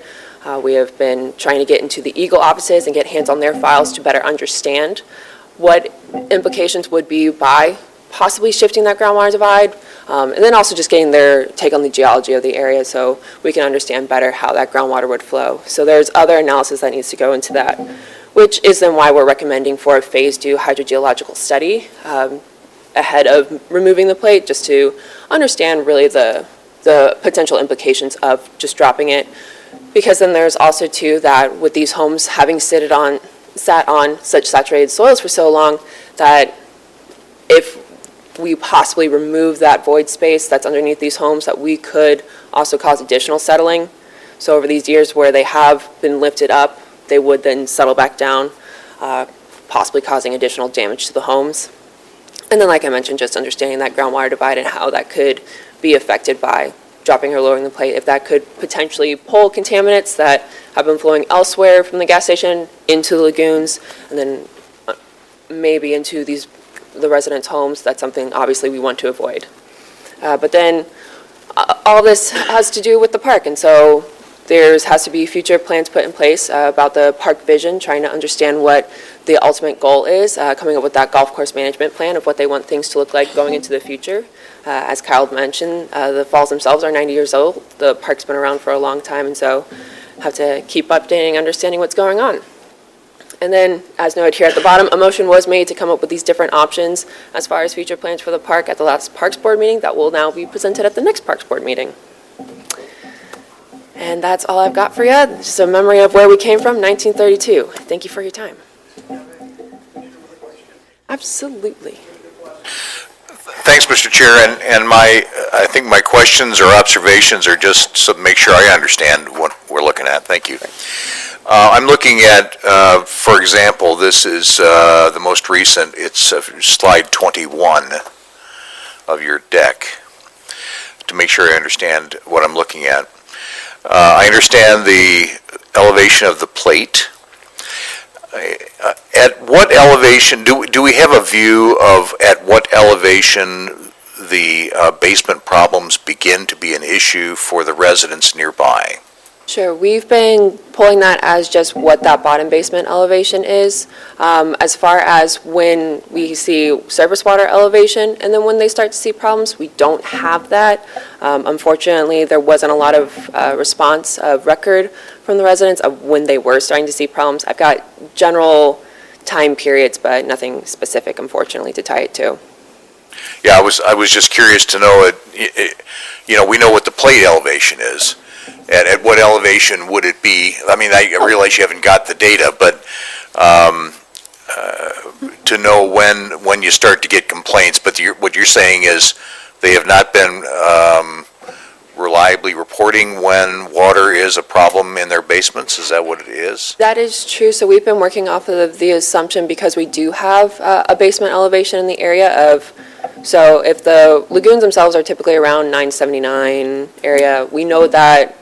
We have been trying to get into the Eagle offices and get hands on their files to better understand what implications would be by possibly shifting that groundwater divide, and then also just getting their take on the geology of the area so we can understand better how that groundwater would flow. So there's other analysis that needs to go into that, which is then why we're recommending for a phase 2 hydrogeological study ahead of removing the plate, just to understand really the potential implications of just dropping it. Because then there's also too that with these homes having sat on such saturated soils for so long, that if we possibly remove that void space that's underneath these homes, that we could also cause additional settling. So over these years where they have been lifted up, they would then settle back down, possibly causing additional damage to the homes. And then, like I mentioned, just understanding that groundwater divide and how that could be affected by dropping or lowering the plate, if that could potentially pull contaminants that have been flowing elsewhere from the gas station into the lagoons, and then maybe into the residents' homes. That's something obviously we want to avoid. But then all this has to do with the park, and so there has to be future plans put in place about the park vision, trying to understand what the ultimate goal is, coming up with that golf course management plan of what they want things to look like going into the future. As Kyle mentioned, the falls themselves are 90 years old. The park's been around for a long time, and so have to keep updating, understanding what's going on. And then, as noted here at the bottom, a motion was made to come up with these different options as far as future plans for the park at the last Parks Board meeting that will now be presented at the next Parks Board meeting. And that's all I've got for you. Just a memory of where we came from, 1932. Thank you for your time. Absolutely. Thanks, Mr. Chair, and I think my questions or observations are just to make sure I understand what we're looking at. Thank you. I'm looking at, for example, this is the most recent, it's slide 21 of your deck, to make sure I understand what I'm looking at. I understand the elevation of the plate. At what elevation, do we have a view of at what elevation the basement problems begin to be an issue for the residents nearby? Sure, we've been pulling that as just what that bottom basement elevation is, as far as when we see surface water elevation, and then when they start to see problems, we don't have that. Unfortunately, there wasn't a lot of response of record from the residents of when they were starting to see problems. I've got general time periods, but nothing specific, unfortunately, to tie it to. Yeah, I was just curious to know, you know, we know what the plate elevation is. At what elevation would it be? I mean, I realize you haven't got the data, but to know when you start to get complaints. But what you're saying is they have not been reliable reliably reporting when water is a problem in their basements? Is that what it is? That is true. So we've been working off of the assumption, because we do have a basement elevation in the area of, so if the lagoons themselves are typically around 979 area, we know that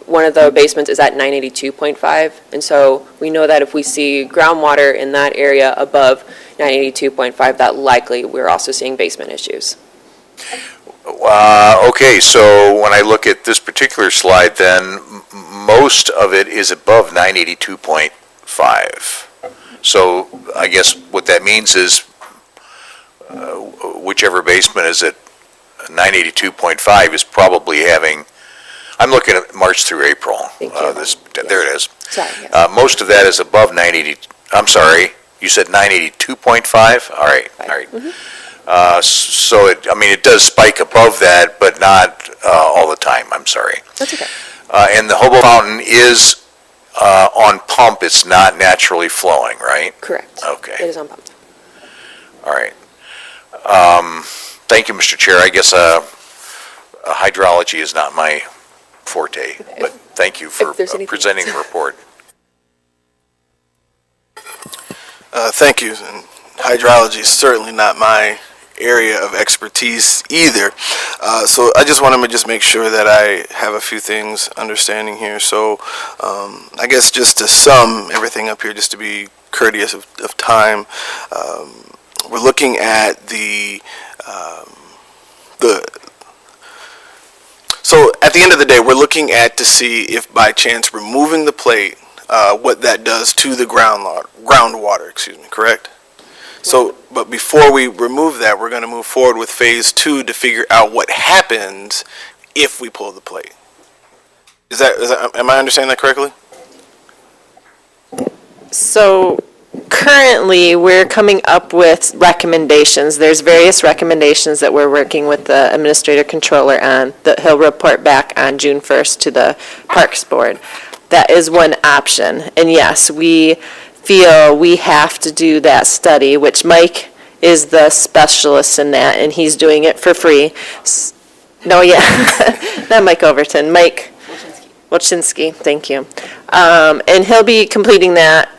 one of the basements is at 982.5. And so we know that if we see groundwater in that area above 982.5, that likely we're also seeing basement issues. Okay, so when I look at this particular slide, then most of it is above 982.5. So I guess what that means is whichever basement is at 982.5 is probably having, I'm looking at March through April. Thank you. There it is. Sorry, yes. Most of that is above 980, I'm sorry, you said 982.5? All right, all right. So it does spike above that, but not all the time, I'm sorry. That's okay. And the Hobo Fountain is on pump, it's not naturally flowing, right? Correct. Okay. It is on pump. All right. Thank you, Mr. Chair. I guess hydrology is not my forte, but thank you for If there's anything presenting else. the report. Thank you. And hydrology is certainly not my area of expertise either. So I just want to just make sure that I have a few things understanding here. So I guess just to sum everything up here, just to be courteous of time, we're looking at so at the end of the day, we're looking at to see if by chance removing the plate, what that does to the groundwater, excuse me, correct? So, but before we remove that, we're going to move forward with phase 2 to figure out what happens if we pull the plate. Is that, am I understanding that correctly? So currently, we're coming up with recommendations. There's various recommendations that we're working with the administrator controller on that he'll report back on June 1st to the Parks Board. That is one option. And yes, we feel we have to do that study, which Mike is the specialist in that, and he's doing it for free. No, yeah, not Mike Overton, Mike Wolchinski, thank you. And he'll be completing that,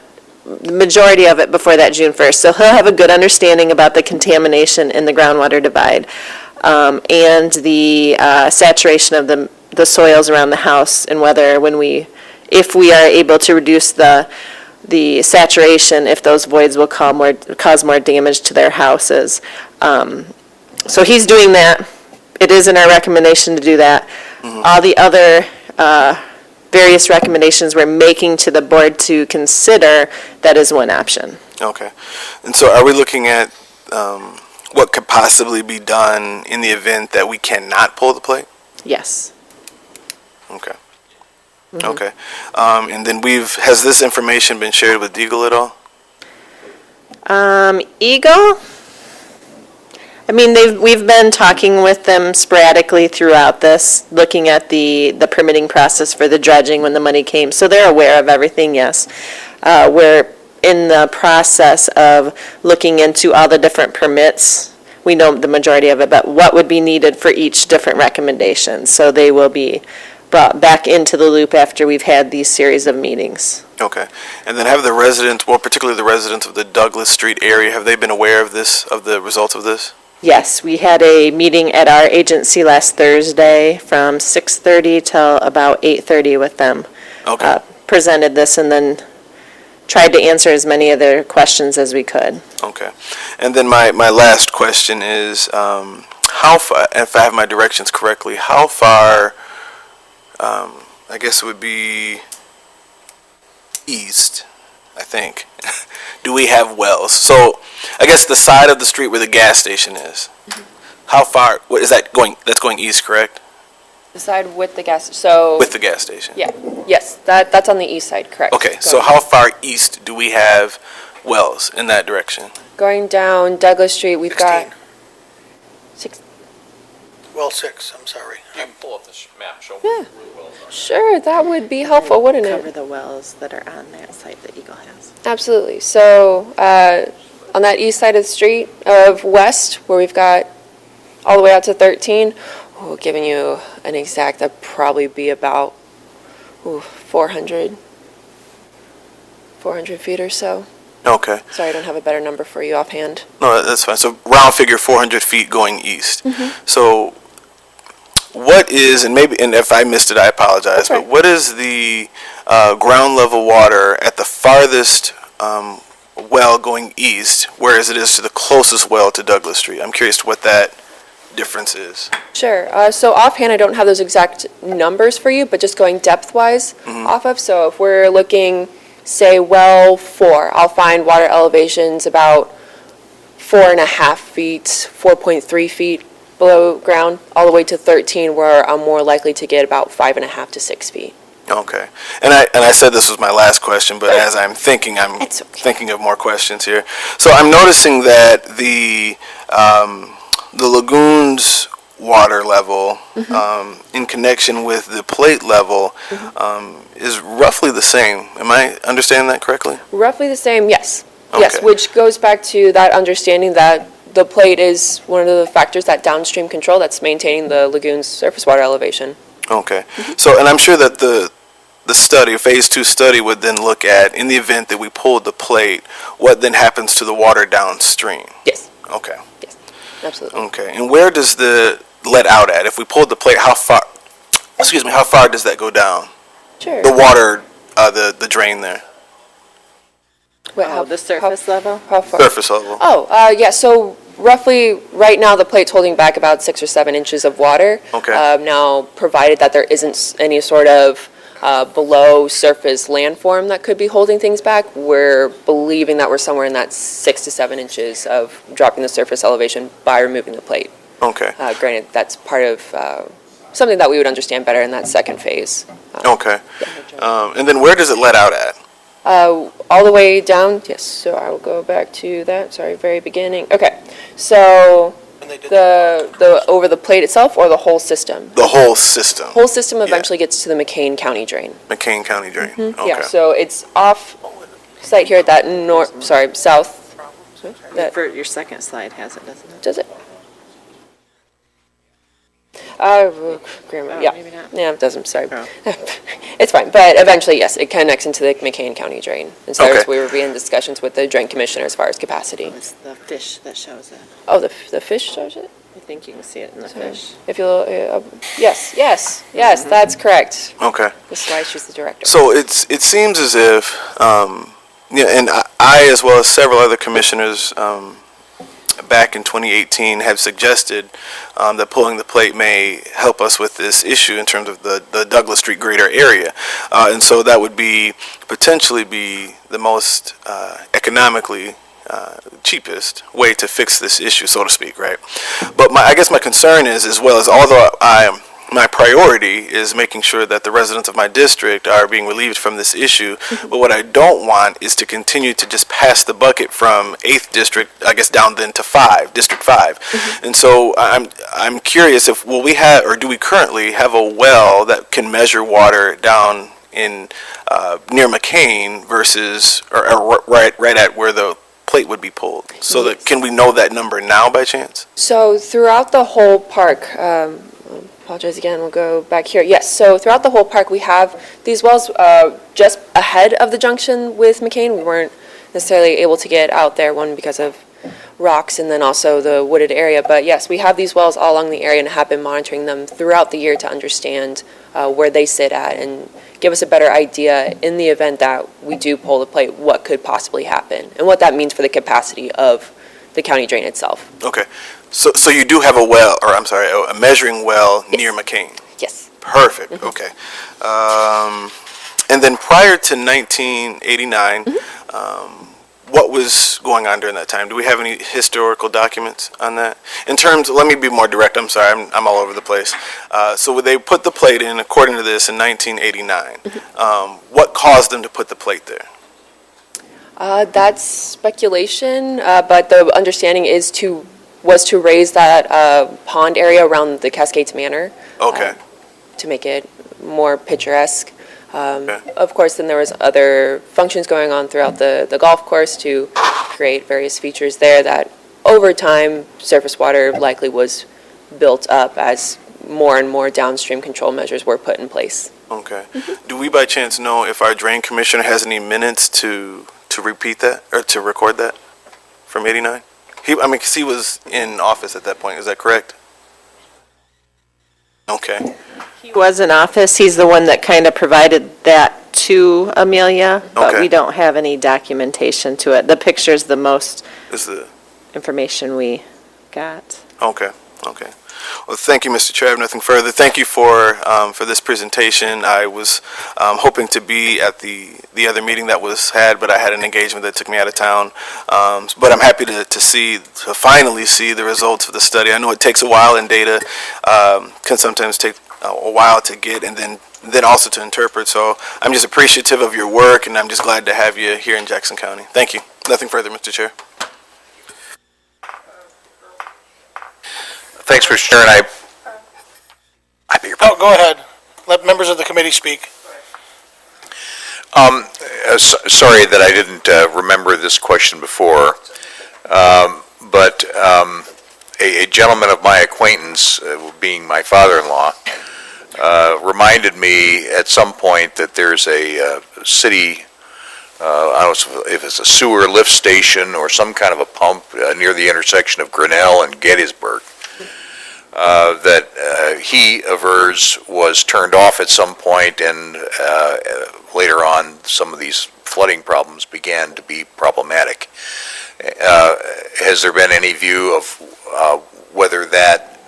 the majority of it before that June 1st. So he'll have a good understanding about the contamination in the groundwater divide and the saturation of the soils around the house, and whether if we are able to reduce the saturation, if those voids will cause more damage to their houses. So he's doing that. It is in our recommendation to do that. All the other various recommendations we're making to the board to consider, that is one option. Okay. And so are we looking at what could possibly be done in the event that we cannot pull the plate? Yes. Okay. Okay. And then has this information been shared with Eagle at all? Eagle? I mean, we've been talking with them sporadically throughout this, looking at the permitting process for the dredging when the money came, so they're aware of everything, yes. We're in the process of looking into all the different permits. We know the majority of it, but what would be needed for each different recommendation. So they will be brought back into the loop after we've had these series of meetings. Okay. And then have the residents, well, particularly the residents of the Douglas Street area, have they been aware of this, of the results of this? Yes, we had a meeting at our agency last Thursday from 6:30 till about 8:30 with them. Okay. Presented this and then tried to answer as many of their questions as we could. Okay. And then my last question is, how far, if I have my directions correctly, how far, I guess it would be east, I think, do we have wells? So I guess the side of the street where the gas station is, how far, what is that going, that's going east, correct? The side with the gas, so. With the gas station? Yeah, yes, that's on the east side, correct. Okay, so how far east do we have wells in that direction? Going down Douglas Street, we've got. 6, I'm sorry. You can pull up this map, show Yeah. Sure, that would be helpful, wouldn't Cover it? the wells that are on that site that Eagle has. Absolutely. So, on that east side of the street of West, where we've got all the way out to 13, giving you an exact, that'd probably be about 400 feet or so. Okay. Sorry, I don't have a better number for you offhand. No, that's fine. So round figure 400 feet going east. Mm-hmm. So what is, and maybe, and if I missed it, I apologize, Okay. but what is the ground level water at the farthest well going east, whereas it is to the closest well to Douglas Street? I'm curious what that difference is. Sure. So offhand, I don't have those exact numbers for you, but just going depth-wise off of. So if we're looking, say, well 4, I'll find water elevations about 4.5 feet, 4.3 feet below ground, all the way to 13, where I'm more likely to get about 5.5 to 6 feet. Okay. And I said this was my last question, but as I'm thinking, I'm thinking of more questions here. So I'm noticing that the lagoon's water level in connection with the plate level is roughly the same. Am I understanding that correctly? Roughly the same, yes. Yes, Okay. which goes back to that understanding that the plate is one of the factors that downstream control that's maintaining the lagoon's surface water elevation. Okay. So, and I'm sure that the study, phase 2 study, would then look at, in the event that we pulled the plate, what then happens to the water downstream? Yes. Okay. Yes, absolutely. Okay. And where does the let out at? If we pulled the plate, how far does that go down? Sure. The water, the drain there, Wait, The surface level? How far? surface level. Yeah, so roughly, right now, the plate's holding back about 6 or 7 inches of water. Okay. Now, provided that there isn't any sort of below surface landform that could be holding things back, we're believing that we're somewhere in that 6 to 7 inches of dropping the surface elevation by removing the plate. Okay. Granted, that's part of something that we would understand better in that second phase. Okay. And then where does it let out at? All the way down, yes, so I will go back to that, sorry, very beginning. Okay, so the over the plate itself or the whole system? The whole system. Whole system eventually gets to the McCain County drain. McCain County drain. Okay. Yeah, so it's off site here at that south. That, For your second slide has it, doesn't it? does it? Yeah, maybe not. yeah, it doesn't, sorry. Oh. It's fine, but eventually, yes, it connects into the McCain County drain. And so Okay. we were in discussions with the drain commissioner as far as capacity. It's the fish that shows it. Oh, the fish shows it? I think you can see it in the fish. If you'll, yes, that's correct. Okay. This is why she's the director. So it seems as if, yeah, and I, as well as several other commissioners, back in 2018 have suggested that pulling the plate may help us with this issue in terms of the Douglas Street greater area. And so that would potentially be the most economically cheapest way to fix this issue, so to speak, right? But I guess my concern is, as well as, although my priority is making sure that the residents of my district are being relieved from this issue, but what I don't want is to continue to just pass the bucket from 8th district, I guess, down then to District 5. And so I'm curious if, will we have, or do we currently have a well that can measure water down in near McCain versus, or right at where the plate would be pulled? So that, can we know that number now by chance? So throughout the whole park, apologize again, we'll go back here. Yes, so throughout the whole park, we have these wells just ahead of the junction with McCain. We weren't necessarily able to get out there, one because of rocks and then also the wooded area. But yes, we have these wells all along the area and have been monitoring them throughout the year to understand where they sit at and give us a better idea in the event that we do pull the plate, what could possibly happen and what that means for the capacity of the county drain itself. Okay. So you do have a well, or I'm sorry, a measuring well near McCain? Yes. Perfect, okay. And then prior to 1989, what was going on during that time? Do we have any historical documents on that? In terms, let me be more direct, I'm sorry, I'm all over the place. So they put the plate in, according to this, in 1989. What caused them to put the plate there? That's speculation, but the understanding was to raise that pond area around the Cascades Manor. Okay. To make it more picturesque. Of course, then there was other functions going on throughout the golf course to create various features there that over time, surface water likely was built up as more and more downstream control measures were put in place. Okay. Do we by chance know if our drain commissioner has any minutes to repeat that, or to record that from 89? Because he was in office at that point, is that correct? Okay. He was in office. He's the one that kind of provided that to Amelia, but Okay. we don't have any documentation to it. The picture's the most Is the, information we got. okay, okay. Well, thank you, Mr. Chair. I have nothing further. Thank you for this presentation. I was hoping to be at the other meeting that was had, but I had an engagement that took me out of town. But I'm happy to finally see the results of the study. I know it takes a while, and data can sometimes take a while to get, and then also to interpret. So I'm just appreciative of your work, and I'm just glad to have you here in Jackson County. Thank you. Nothing further, Mr. Chair. Thanks, Mr. Chair, and I beg your pardon. Oh, go ahead. Let members of the committee speak. Sorry that I didn't remember this question before, but a gentleman of my acquaintance, being my father-in-law, reminded me at some point that there's a city, I don't know if it's a sewer lift station or some kind of a pump near the intersection of Grinnell and Gettysburg, that he avers was turned off at some point, and later on some of these flooding problems began to be problematic. Has there been any view of whether that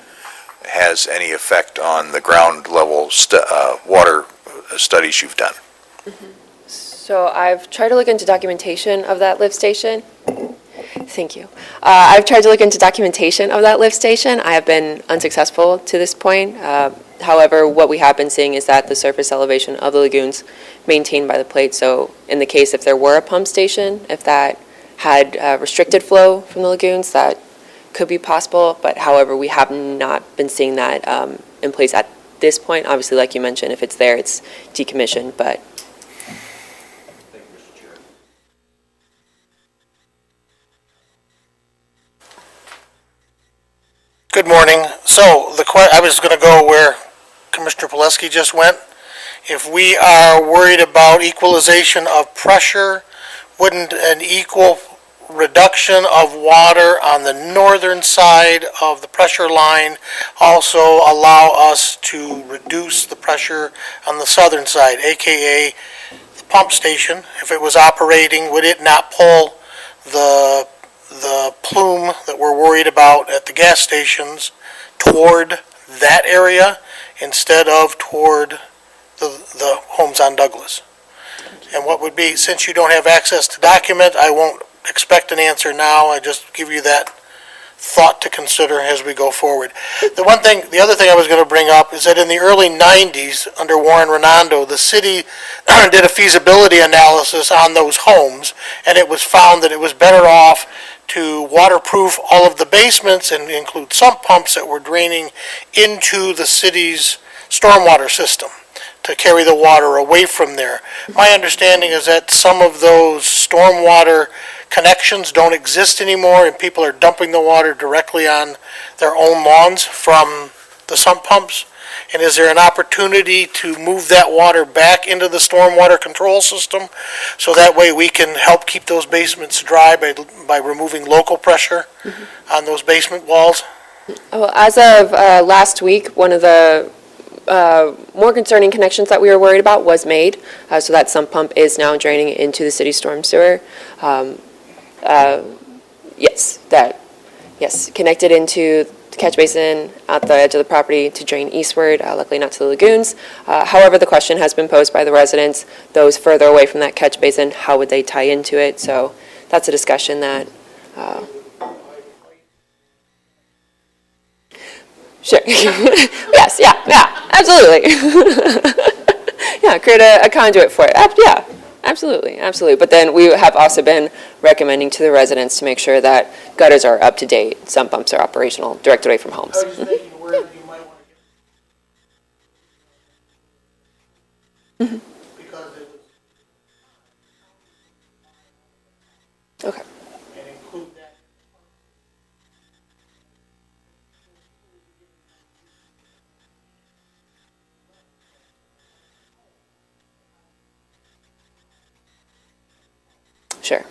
has any effect on the ground level water studies you've done? So I've tried to look into documentation of that lift station. Thank you. I've tried to look into documentation of that lift station. I have been unsuccessful to this point. However, what we have been seeing is that the surface elevation of the lagoons maintained by the plate. So in the case if there were a pump station, if that had restricted flow from the lagoons, that could be possible. But however, we have not been seeing that in place at this point. Obviously, like you mentioned, if it's there, it's decommissioned, but Good morning. So I was going to go where Commissioner Pileski just went. If we are worried about equalization of pressure, wouldn't an equal reduction of water on the northern side of the pressure line also allow us to reduce the pressure on the southern side, AKA the pump station? If it was operating, would it not pull the plume that we're worried about at the gas stations toward that area instead of toward the homes on Douglas? And what would be, since you don't have access to document, I won't expect an answer now. I just give you that thought to consider as we go forward. The other thing I was going to bring up is that in the early 90s, under Warren Renando, the city did a feasibility analysis on those homes, and it was found that it was better off to waterproof all of the basements and include sump pumps that were draining into the city's stormwater system to carry the water away from there. My understanding is that some of those stormwater connections don't exist anymore, and people are dumping the water directly on their own lawns from the sump pumps. And is there an opportunity to move that water back into the stormwater control system so that way we can help keep those basements dry by removing local pressure on those basement walls? well, as of last week, one of the more concerning connections that we were worried about was made. So that sump pump is now draining into the city storm sewer. Yes, connected into the catch basin at the edge of the property to drain eastward, luckily not to the lagoons. However, the question has been posed by the residents, those further away from that catch basin, how would they tie into it? So that's a discussion that, sure. Yes, yeah, absolutely. Yeah, create a conduit for it. Yeah, absolutely. But then we have also been recommending to the residents to make sure that gutters are up to date, sump pumps are operational, direct away from homes. Okay. Sure.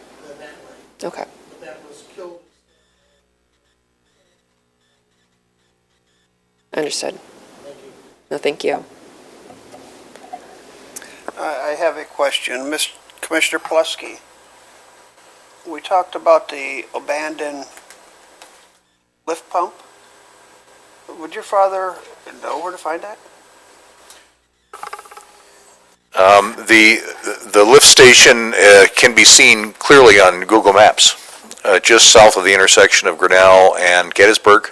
Okay. Understood. No, thank you. I have a question. Commissioner Pulaski, we talked about the abandoned lift pump. Would your father know where to find that? The lift station can be seen clearly on Google Maps, just south of the intersection of Grinnell and Gettysburg.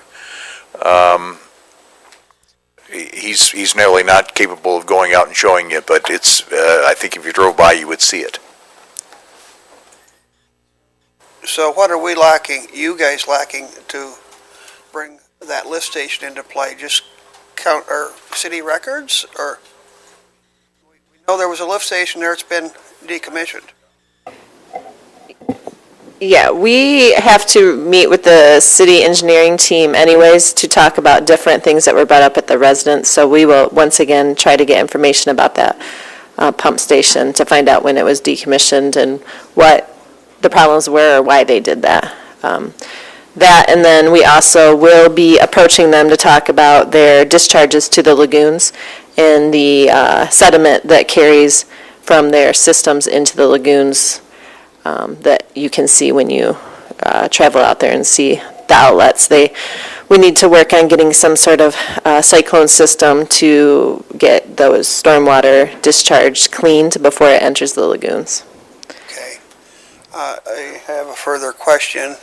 He's narrowly not capable of going out and showing you, but it's, I think if you drove by, you would see it. So what are we lacking, you guys lacking to bring that lift station into play? Just count our city records, or? We know there was a lift station there, it's been decommissioned. Yeah, we have to meet with the city engineering team anyways to talk about different things that were brought up at the residence. So we will, once again, try to get information about that pump station to find out when it was decommissioned and what the problems were or why they did that. That, and then we also will be approaching them to talk about their discharges to the lagoons and the sediment that carries from their systems into the lagoons that you can see when you travel out there and see the outlets. We need to work on getting some sort of cyclone system to get those stormwater discharged cleaned before it enters the lagoons. Okay. I have a further question.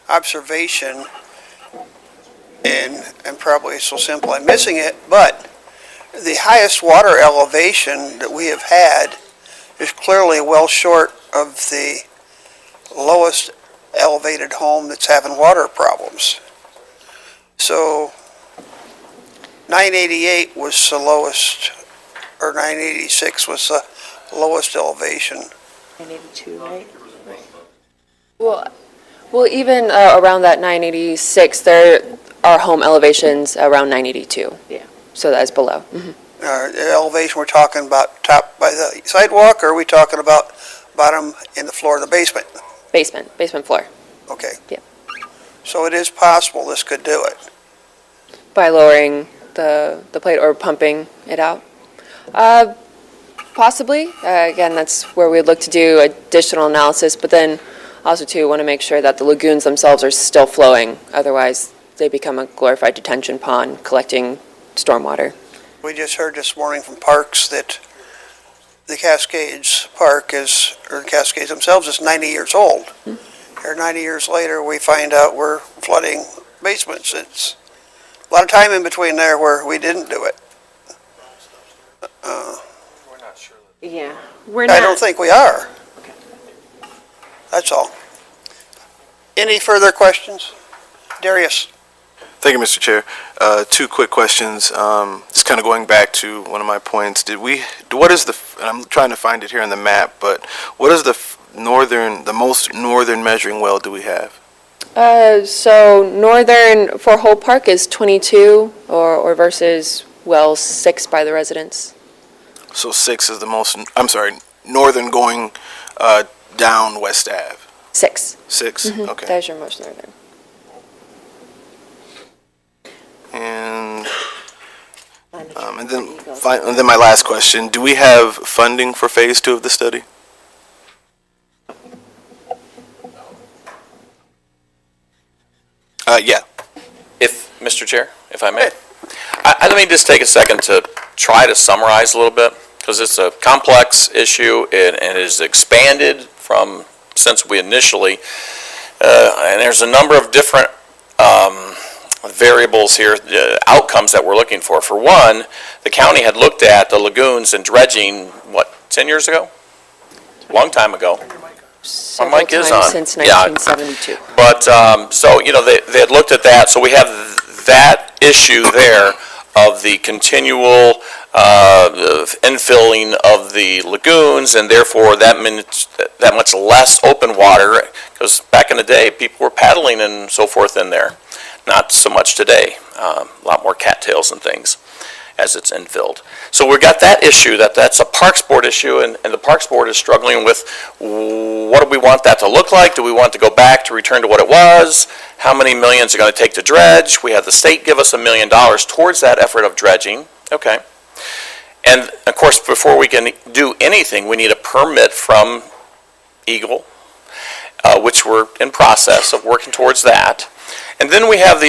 Observation, and probably so simple I'm missing it, but the highest water elevation that we have had is clearly well short of the lowest elevated home that's having water problems. So 988 was the lowest, or 986 was the lowest elevation. 982, right? Well, even around that 986, there are home elevations around 982. Yeah. So that is below. Mhm. The elevation we're talking about top by the sidewalk, or are we talking about bottom in the floor of the basement? Basement floor. Okay. Yeah. So it is possible this could do it. By lowering the plate or pumping it out? Possibly. Again, that's where we'd look to do additional analysis, but then also too want to make sure that the lagoons themselves are still flowing. Otherwise, they become a glorified detention pond collecting stormwater. We just heard this morning from Parks that the Cascades Park is, or the Cascades themselves is 90 years old. Here 90 years later, we find out we're flooding basements. It's a lot of time in between there where we didn't do it. Yeah. I don't think we are. That's all. Any further questions? Darius? Thank you, Mr. Chair. Two quick questions. Just kind of going back to one of my points. What is I'm trying to find it here on the map, but what is the most northern measuring well do we have? So northern for Whole Park is 22 or versus well 6 by the residents. So 6 is the most, I'm sorry, northern going down West Ave. 6. 6, okay. That is your most northern. And then my last question, do we have funding for phase 2 of the study? Yeah. Mr. Chair, if I may. Let me just take a second to try to summarize a little bit, because it's a complex issue and it is expanded from since we initially, and there's a number of different variables here, outcomes that we're looking for. For one, the county had looked at the lagoons and dredging, 10 years ago? A long time ago. My mic is on. Since 1972. But, so, they had looked at that, so we have that issue there of the continual infilling of the lagoons, and therefore that means that much less open water, because back in the day, people were paddling and so forth in there. Not so much today, a lot more cattails and things as it's infilled. So we've got that issue, that's a Parks Board issue, and the Parks Board is struggling with what do we want that to look like? Do we want it to go back to return to what it was? How many millions are going to take to dredge? We had the state give us $1 million towards that effort of dredging. Okay. And of course, before we can do anything, we need a permit from Eagle, which we're in process of working towards that. And then we have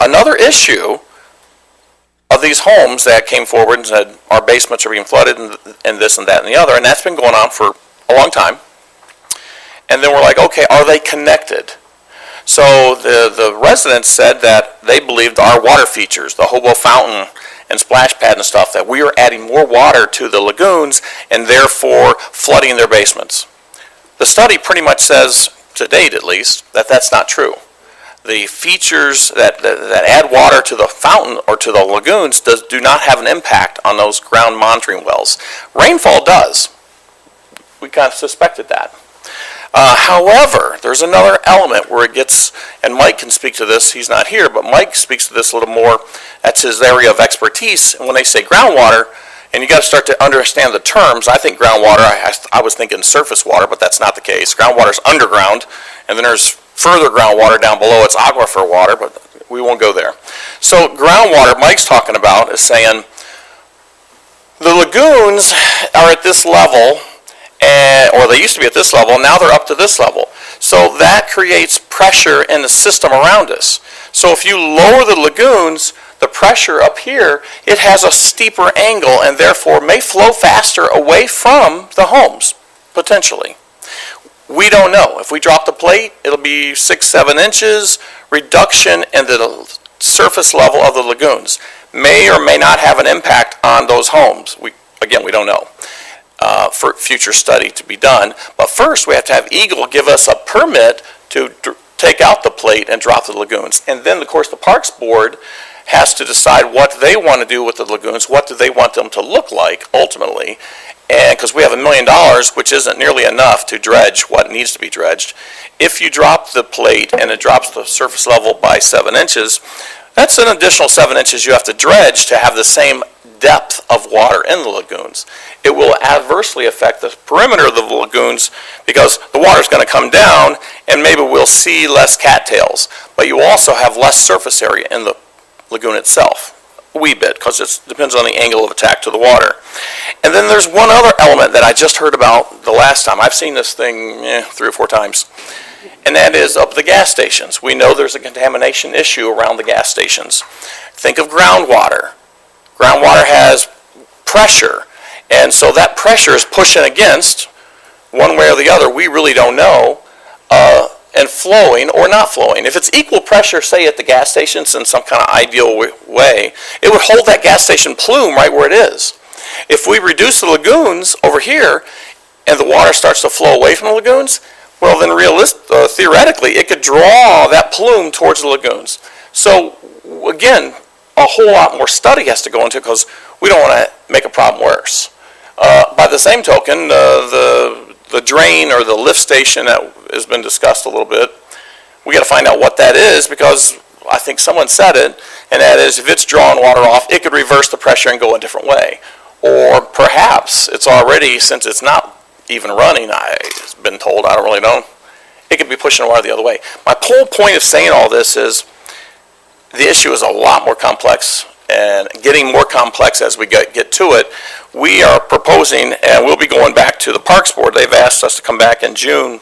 another issue of these homes that came forward and said, our basements are being flooded and this and that and the other, and that's been going on for a long time. And then we're like, okay, are they connected? So the residents said that they believed our water features, the hobo fountain and splash pad and stuff, that we are adding more water to the lagoons and therefore flooding their basements. The study pretty much says, to date at least, that that's not true. The features that add water to the fountain or to the lagoons do not have an impact on those ground monitoring wells. Rainfall does. We kind of suspected that. However, there's another element where it gets, and Mike can speak to this, he's not here, but Mike speaks to this a little more. That's his area of expertise. And when they say groundwater, and you got to start to understand the terms, I think groundwater, I was thinking surface water, but that's not the case. Groundwater is underground, and then there's further groundwater down below. It's aquifer water, but we won't go there. So groundwater, Mike's talking about, is saying the lagoons are at this level, or they used to be at this level, now they're up to this level. So that creates pressure in the system around us. So if you lower the lagoons, the pressure up here, it has a steeper angle and therefore may flow faster away from the homes, potentially. We don't know. If we drop the plate, it'll be 6-7 inches reduction in the surface level of the lagoons. May or may not have an impact on those homes. We don't know. For future study to be done. But first, we have to have Eagle give us a permit to take out the plate and drop the lagoons. And then, of course, the Parks Board has to decide what they want to do with the lagoons. What do they want them to look like, ultimately? And because we have $1 million, which isn't nearly enough to dredge what needs to be dredged. If you drop the plate and it drops the surface level by 7 inches, that's an additional 7 inches you have to dredge to have the same depth of water in the lagoons. It will adversely affect the perimeter of the lagoons because the water is going to come down and maybe we'll see less cattails. But you also have less surface area in the lagoon itself, a wee bit, because it depends on the angle of attack to the water. And then there's one other element that I just heard about the last time. I've seen this thing 3 or 4 times. And that is up the gas stations. We know there's a contamination issue around the gas stations. Think of groundwater. Groundwater has pressure, and so that pressure is pushing against, one way or the other, we really don't know, and flowing or not flowing. If it's equal pressure, say at the gas stations in some kind of ideal way, it would hold that gas station plume right where it is. If we reduce the lagoons over here, and the water starts to flow away from the lagoons, well then theoretically, it could draw that plume towards the lagoons. So again, a whole lot more study has to go into because we don't want to make a problem worse. By the same token, the drain or the lift station that has been discussed a little bit, we got to find out what that is because I think someone said it, and that is if it's drawing water off, it could reverse the pressure and go a different way. Or perhaps it's already, since it's not even running, I've been told, I don't really know, it could be pushing water the other way. My whole point of saying all this is the issue is a lot more complex and getting more complex as we get to it. We are proposing, and we'll be going back to the Parks Board. They've asked us to come back in June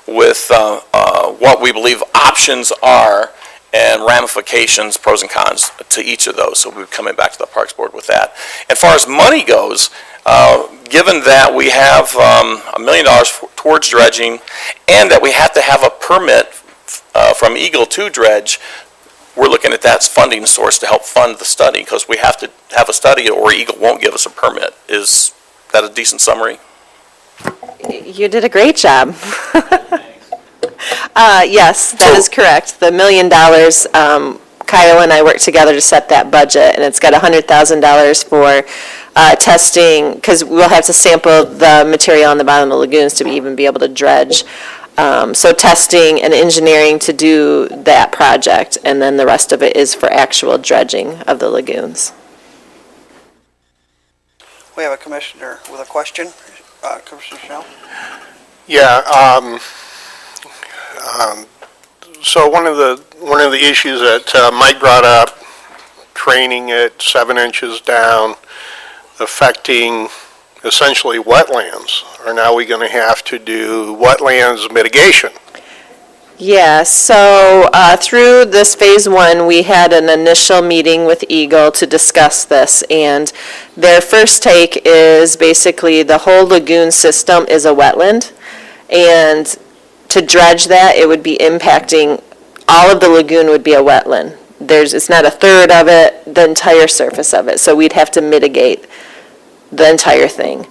with what we believe options are and ramifications, pros and cons to each of those. So we'll be coming back to the Parks Board with that. As far as money goes, given that we have $1 million towards dredging and that we have to have a permit from Eagle to dredge, we're looking at that funding source to help fund the study because we have to have a study or Eagle won't give us a permit. Is that a decent summary? You did a great job. Yes, that is correct. The $1 million, Kyle and I worked together to set that budget, and it's got $100,000 for testing, because we'll have to sample the material on the bottom of the lagoons to even be able to dredge. So testing and engineering to do that project, and then the rest of it is for actual dredging of the lagoons. We have a commissioner with a question. Commissioner Schnell? Yeah, so one of the issues that Mike brought up, training at 7 inches down, affecting essentially wetlands. Are now we going to have to do wetlands mitigation? Yeah, so through this Phase 1, we had an initial meeting with Eagle to discuss this, and their first take is basically the whole lagoon system is a wetland, and to dredge that, it would be impacting, all of the lagoon would be a wetland. It's not a third of it, the entire surface of it, so we'd have to mitigate the entire thing.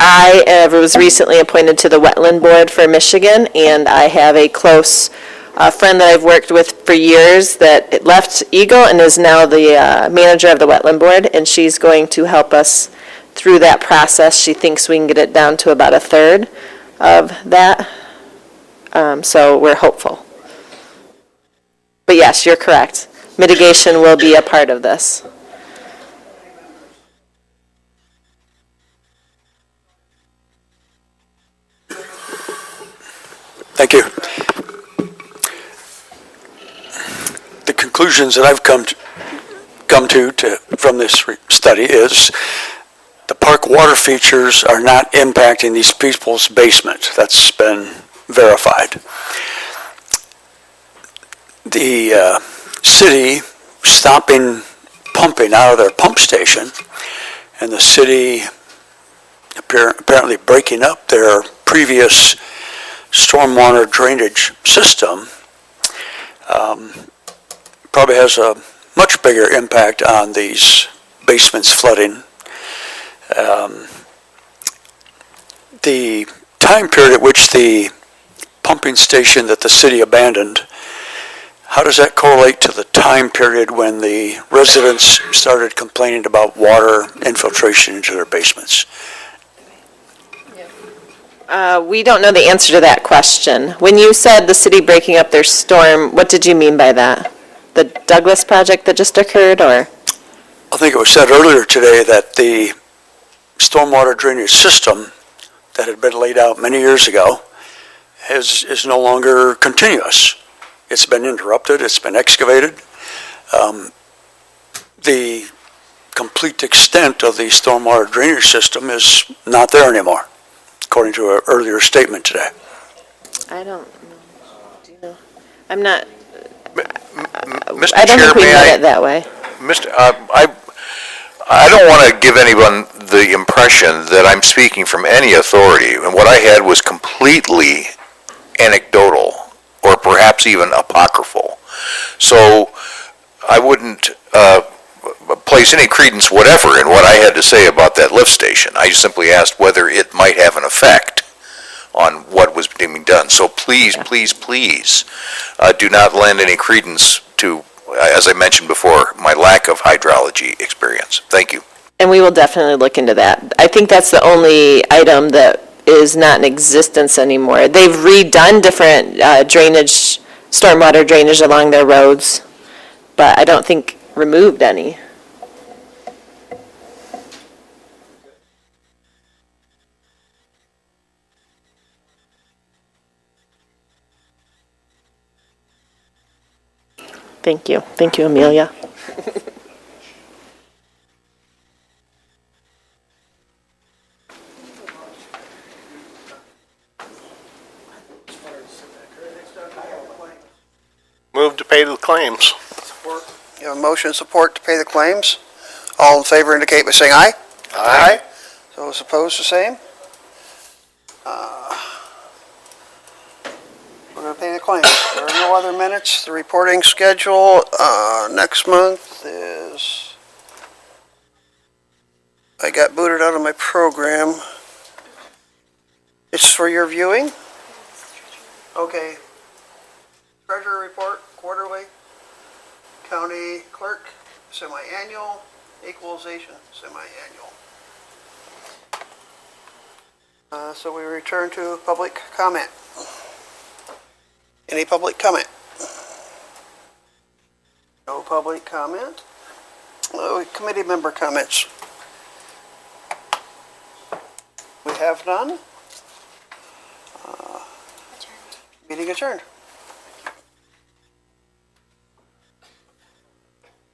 I was recently appointed to the Wetland Board for Michigan, and I have a close friend that I've worked with for years that left Eagle and is now the manager of the Wetland Board, and she's going to help us through that process. She thinks we can get it down to about a third of that, so we're hopeful. But yes, you're correct. Mitigation will be a part of this. Thank you. The conclusions that I've come to from this study is the park water features are not impacting these people's basement. That's been verified. The city stopping pumping out of their pump station and the city apparently breaking up their previous stormwater drainage system probably has a much bigger impact on these basements flooding. The time period at which the pumping station that the city abandoned, how does that correlate to the time period when the residents started complaining about water infiltration into their basements? We don't know the answer to that question. When you said the city breaking up their storm, what did you mean by that? The Douglas project that just occurred, or? I think it was said earlier today that the stormwater drainage system that had been laid out many years ago is no longer continuous. It's been interrupted, it's been excavated. The complete extent of the stormwater drainage system is not there anymore, according to an earlier statement today. I don't know. Do you know? I'm not, Mr. I don't Chair, think we may read I? it that way. I don't want to give anyone the impression that I'm speaking from any authority, and what I had was completely anecdotal, or perhaps even apocryphal. So I wouldn't place any credence whatever in what I had to say about that lift station. I simply asked whether it might have an effect on what was being done. So please, please, please, do not lend any credence to, as I mentioned before, my lack of hydrology experience. Thank you. And we will definitely look into that. I think that's the only item that is not in existence anymore. They've redone different drainage, stormwater drainage along their roads, but I don't think removed any. Thank you. Thank you, Amelia. Move to pay the claims. You have a motion and support to pay the claims. All in favor indicate by saying aye. Aye. Those opposed, the same. We're going to pay the claims. There are no other minutes. The reporting schedule next month is, I got booted out of my program. It's for your viewing? Okay. Treasurer report, quarterly. County clerk, semi-annual. Equalization, semi-annual. So we return to public comment. Any public comment? No public comment. Committee member comments. We have none. Meeting adjourned.